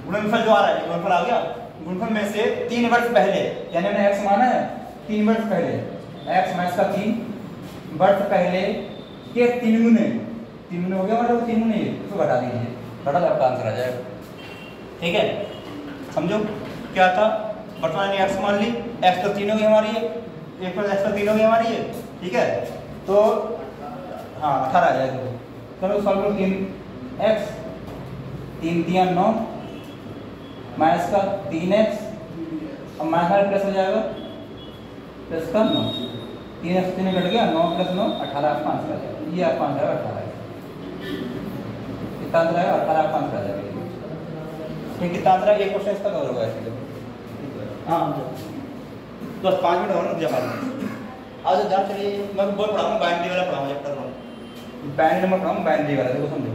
गुणनफल जो आ रहा है गुणनफल आ गया, गुणनफल में से 3 वर्ष पहले यानी हमने x माना है 3 वर्ष पहले, x माइनस का 3 वर्ष पहले के 3 गुने हो गया, मतलब 3 गुने उसको घटा दीजिए, घटा तो आपका आंसर आ जाएगा। ठीक है समझो क्या था, वर्तमान में x मान ली, x तो 3 हो गई हमारी है, 1 प्लस x तो 3 हो गई हमारी है, ठीक है तो हाँ 18 आ जाएगा। चलो सॉल्व करो, 3x 3 3 9 माइनस का 3x अब माइनस प्लस हो जाएगा, प्लस का 9, 3 से 3 कट गया, 9 + 9 18, 5 का जाएगा, ये 5 आएगा 18 कितना आंसर आएगा 18, 5 का जाएगा। ठीक कितना आंसर है, एक क्वेश्चन इसका कवर होगा ऐसे। हाँ बस 5 मिनट और जमा आज जान चलिए। मैं बहुत पढ़ाऊंगा, बाइनरी वाला पढ़ाऊंगा चैप्टर 1, बाइनरी नंबर पढ़ाऊंगा, बाइनरी वाला देखो समझो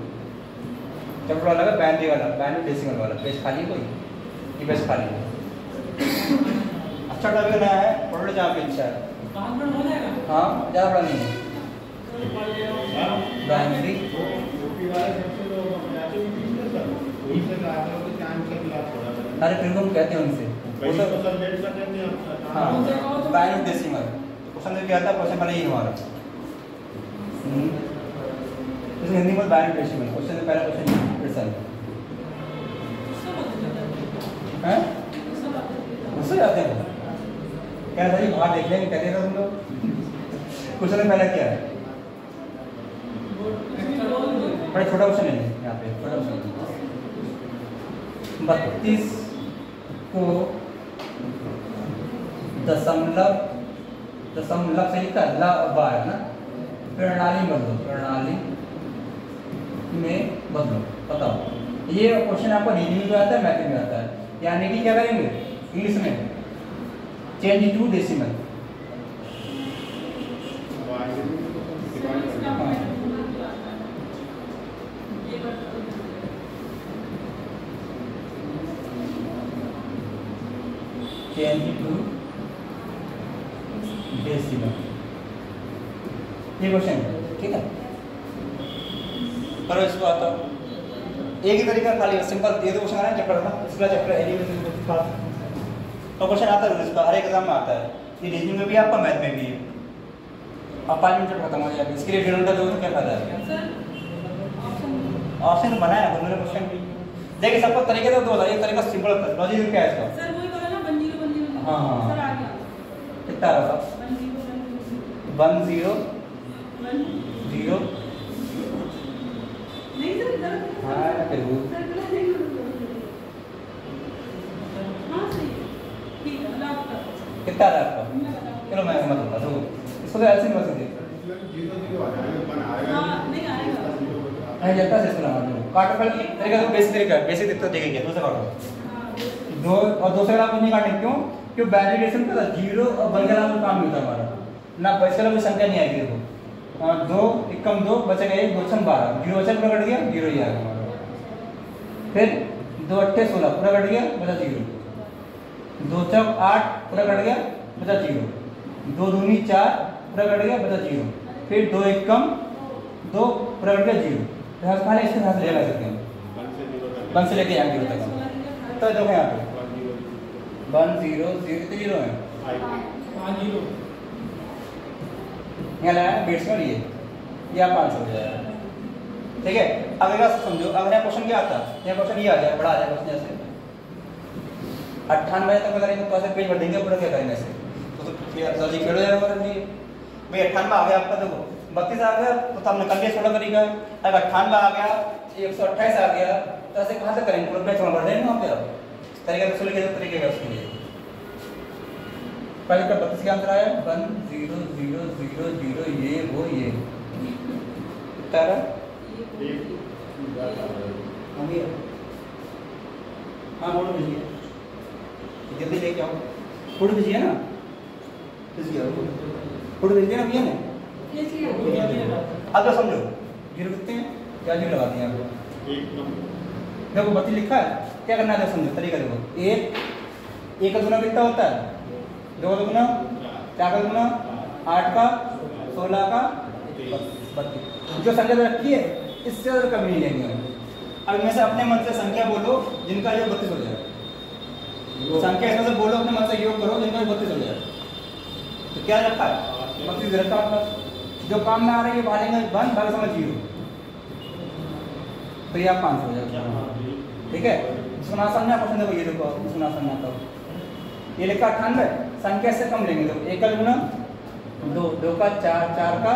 चैप्टर वाला है बाइनरी वाला, बाइनरी डेसिमल वाला। पेज खाली है कोई, ये पेज खाली है। अच्छा टॉपिक नया है, पढ़ लो जहाँ पे इच्छा है। हो जाएगा। हाँ ज़्यादा पढ़ा नहीं है बाइनरी। यूपी वाले सबसे तो मैच में किस तरह उनसे कहा था कि टाइम से क्लास थोड़ा अरे फिर हम कहते हैं उनसे वो तो सब। सब्जेक्ट का करने हाँ बाइनरी डेसिमल क्वेश्चन में क्या था, क्वेश्चन पहले ही हमारा जैसे हिंदी में बाइनरी डेसिमल क्वेश्चन में पहला क्वेश्चन हैं उससे जाते हैं क्या था जी, बाहर देख लेंगे कहते थे तुम लोग। क्वेश्चन में पहला क्या है, बड़ा छोटा क्वेश्चन है यहाँ पे, छोटा क्वेश्चन 32 को दशमलव से लिखा बार है ना, प्रणाली में बदलो, प्रणाली में बदलो। बताओ ये क्वेश्चन आपको रीडिंग में आता है, मैथ में आता है, यानी कि क्या करेंगे इंग्लिश में change to decimal. Change to decimal ये क्वेश्चन है, ठीक है। करो इसको आता एक ही तरीका खाली सिंपल ये दो क्वेश्चन आ रहे हैं चैप्टर ना, इसका चैप्टर एलिमेंट तो क्वेश्चन आता है इसका, हर एक एग्जाम में आता है, ये रीजनिंग में भी आपका मैथ में भी है। अब 5 मिनट खत्म हो जाएगा, इसके लिए डेढ़ घंटा दो तो क्या फायदा है। ऑप्शन बनाया है मैंने क्वेश्चन भी, देखिए सबको तरीके से दो, एक तरीका सिंपल होता है, लॉजिक क्या है इसका। सर वही बोला ना 1 0 1 0। हाँ हाँ सर आ गया कितना रहा था 1 0 1 0 0 नहीं सर इधर हाँ फिर वो सर गलत नहीं हाँ सही है, ठीक है अल्लाह हाफ़िज़। कितना रहा आपका, चलो मैं समझ लूँगा तो इसको तो ऐसे ही मत दे हाँ नहीं आएगा मैं जल्दा से इसको लगा दूँ काटो पहले तरीका तो बेसिक तरीका तो देखेंगे दूसरा काटो दो और दूसरा वाला नहीं काटेंगे क्यों, क्यों वैलिडेशन का 0 और 1 का काम नहीं होता हमारा ना, बचने वाला कोई संख्या नहीं आएगी। देखो 2 एकम 2 बचेगा 1 2 6 12 0 बचा पूरा कट गया 0 ही आएगा हमारा। फिर 2 8 16 पूरा कट गया बचा 0, 2 चौक 8 पूरा कट गया बचा 0, 2 दूनी 4 पूरा कट गया बचा 0, फिर 2 एकम 2 पूरा कट गया 0। तो खाली इसके साथ ले सकते हैं 1 से लेके यहाँ 0 तक। तो देखो यहाँ पे 1 0 0 तो 0 है, 5 0 यहाँ लाया बेट्स में लिए या 500 हो जाएगा, ठीक है। अब एक बात समझो, अगर यहाँ क्वेश्चन क्या आता है, यहाँ क्वेश्चन ये आ जाए बड़ा आ जाए क्वेश्चन जैसे 98 तक करेंगे तो ऐसे पेज भर देंगे पूरा, क्या करेंगे ऐसे तो जल्दी खेल हो जाएगा हमारे लिए भाई। 98 आ गया आपका, देखो 32 आ गया तो हमने कर लिया छोटा तरीका। अगर 98 आ गया 128 आ गया तो ऐसे कहाँ से करेंगे, पूरा पेज भर देंगे वहाँ पे। आप तरीका तो लिखे तरीके का उसके लिए पहले का 32 का आंसर आया 1 0 0 0 0 ये वो ये तारा हाँ बोलो भेजिए जल्दी लेके आओ, फूड भेजिए ना, फूड भेजिए ना भैया ने। अब तो समझो 0 कितने हैं, क्या 0 लगाते हैं आपको, देखो 32 लिखा है, क्या करना है समझो तरीका देखो। 1 का गुना कितना होता है, 2 का गुना 4 का गुना 8 का 16 का 32, जो संख्या रखी है इससे ज़्यादा कमी नहीं लेंगे हम। अब इनमें से अपने मन से संख्या बोलो जिनका योग 32 हो जाए, संख्या इसमें से बोलो अपने मन से योग करो जिनका योग 32 हो जाए। तो क्या रखा है 32 रखा है, जो काम में आ रहा है ये भागेंगे 1 भागे समझ 0 तो ये आप 500 हो जाएगा, ठीक है। इसको ना समझना पसंद है, ये देखो इसको ना समझना तो ये लिखा 98 संख्या से कम लेंगे, तो 1 का गुना 2 2 का 4 4 का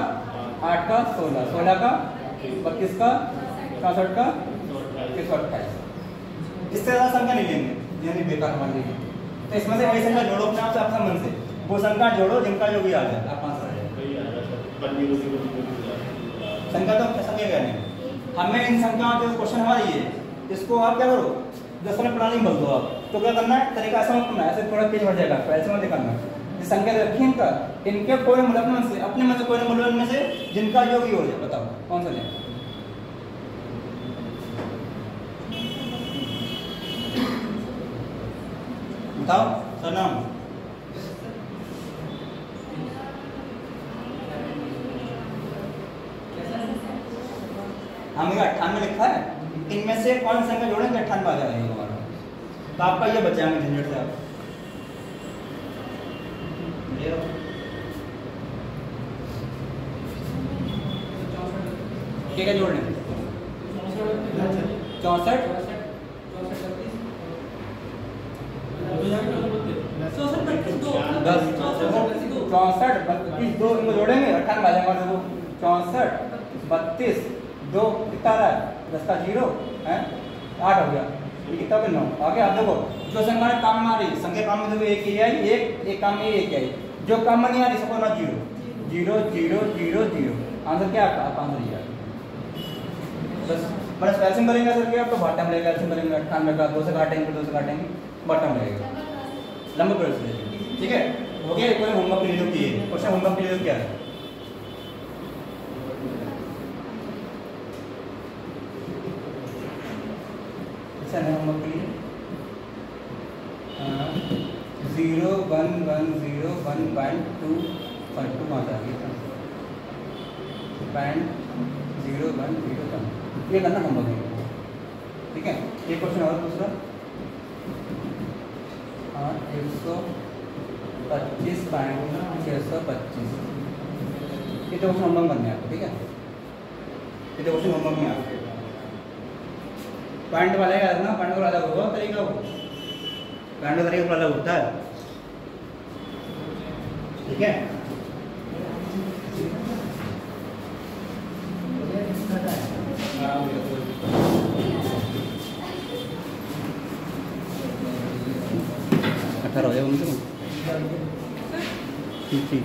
8 का 16 16 का 32 का 64 का 128, इससे ज़्यादा संख्या नहीं लेंगे यानी बेकार हमारे लिए। तो इसमें से वही संख्या जोड़ो अपने आप से, अपने मन से वो संख्या जोड़ो जिनका जो भी आ जाए, आप आंसर आ जाए। वही आ रहा सर, बन्नी को संख्या तो संख्या क्या नहीं, हमें इन संख्याओं जो क्वेश्चन हमारी है इसको आप क्या करो, 10 मिनट प्रणाली में बदल दो आप। तो क्या करना है, तरीका ऐसा मत करना है, ऐसे थोड़ा पेज भर जाएगा, ऐसे मत करना। ये संख्या रखी इनका, इनके कोई मूल्य अपने मन से, अपने मन से कोई मूल्य इनमें से जिनका जो भी हो जाए, बताओ कौन सा लें। बताओ सर नाम। हमें 98 लिखा है, इनमें से कौन संख्या जोड़ेंगे 98 आ जाएगा हमारा। तो आपका ये बचाएंगे झंझट से आप। क्या जोड़ने 64 2 इनको जोड़ेंगे 98 आ जाएगा। 64 32 2 कितना रहा है, 10 का 0 है 8 हो गया, ये कितना हो गया 9। आगे आप देखो जो संख्या काम में आ रही, संख्या काम में देखो एक ही आई, एक काम में एक आई, जो काम में नहीं आ रही सबको ना 0 0 0 0 0। आंसर क्या आपका, आप आंसर ये बस बस एल्सियम करेंगे सर क्या, तो बॉटम लगेगा। एल्सियम करेंगे 98 का 2 से काटेंगे, 2 से काटेंगे, बॉटम लगेगा, लंबा प्रोसेस है। ठीक है, हो गया। कोई होमवर्क के लिए किए क्वेश्चन, होमवर्क के लिए क्या है, अच्छा है होमवर्क के लिए 0 1 1 0 1.2 वहाँ से आ गया 0 1 0 1, ये करना होमवर्क है। ठीक है, एक क्वेश्चन और दूसरा 125.625, ये तो क्वेश्चन होमवर्क बनने आपको। ठीक है, ये तो क्वेश्चन होमवर्क में आपको पॉइंट वाला है ना, पॉइंट वाला अलग होगा तरीका, वो पॉइंट का तरीका अलग होता है। ठीक है, अच्छा हो जाएगा उनसे। ठीक ठीक,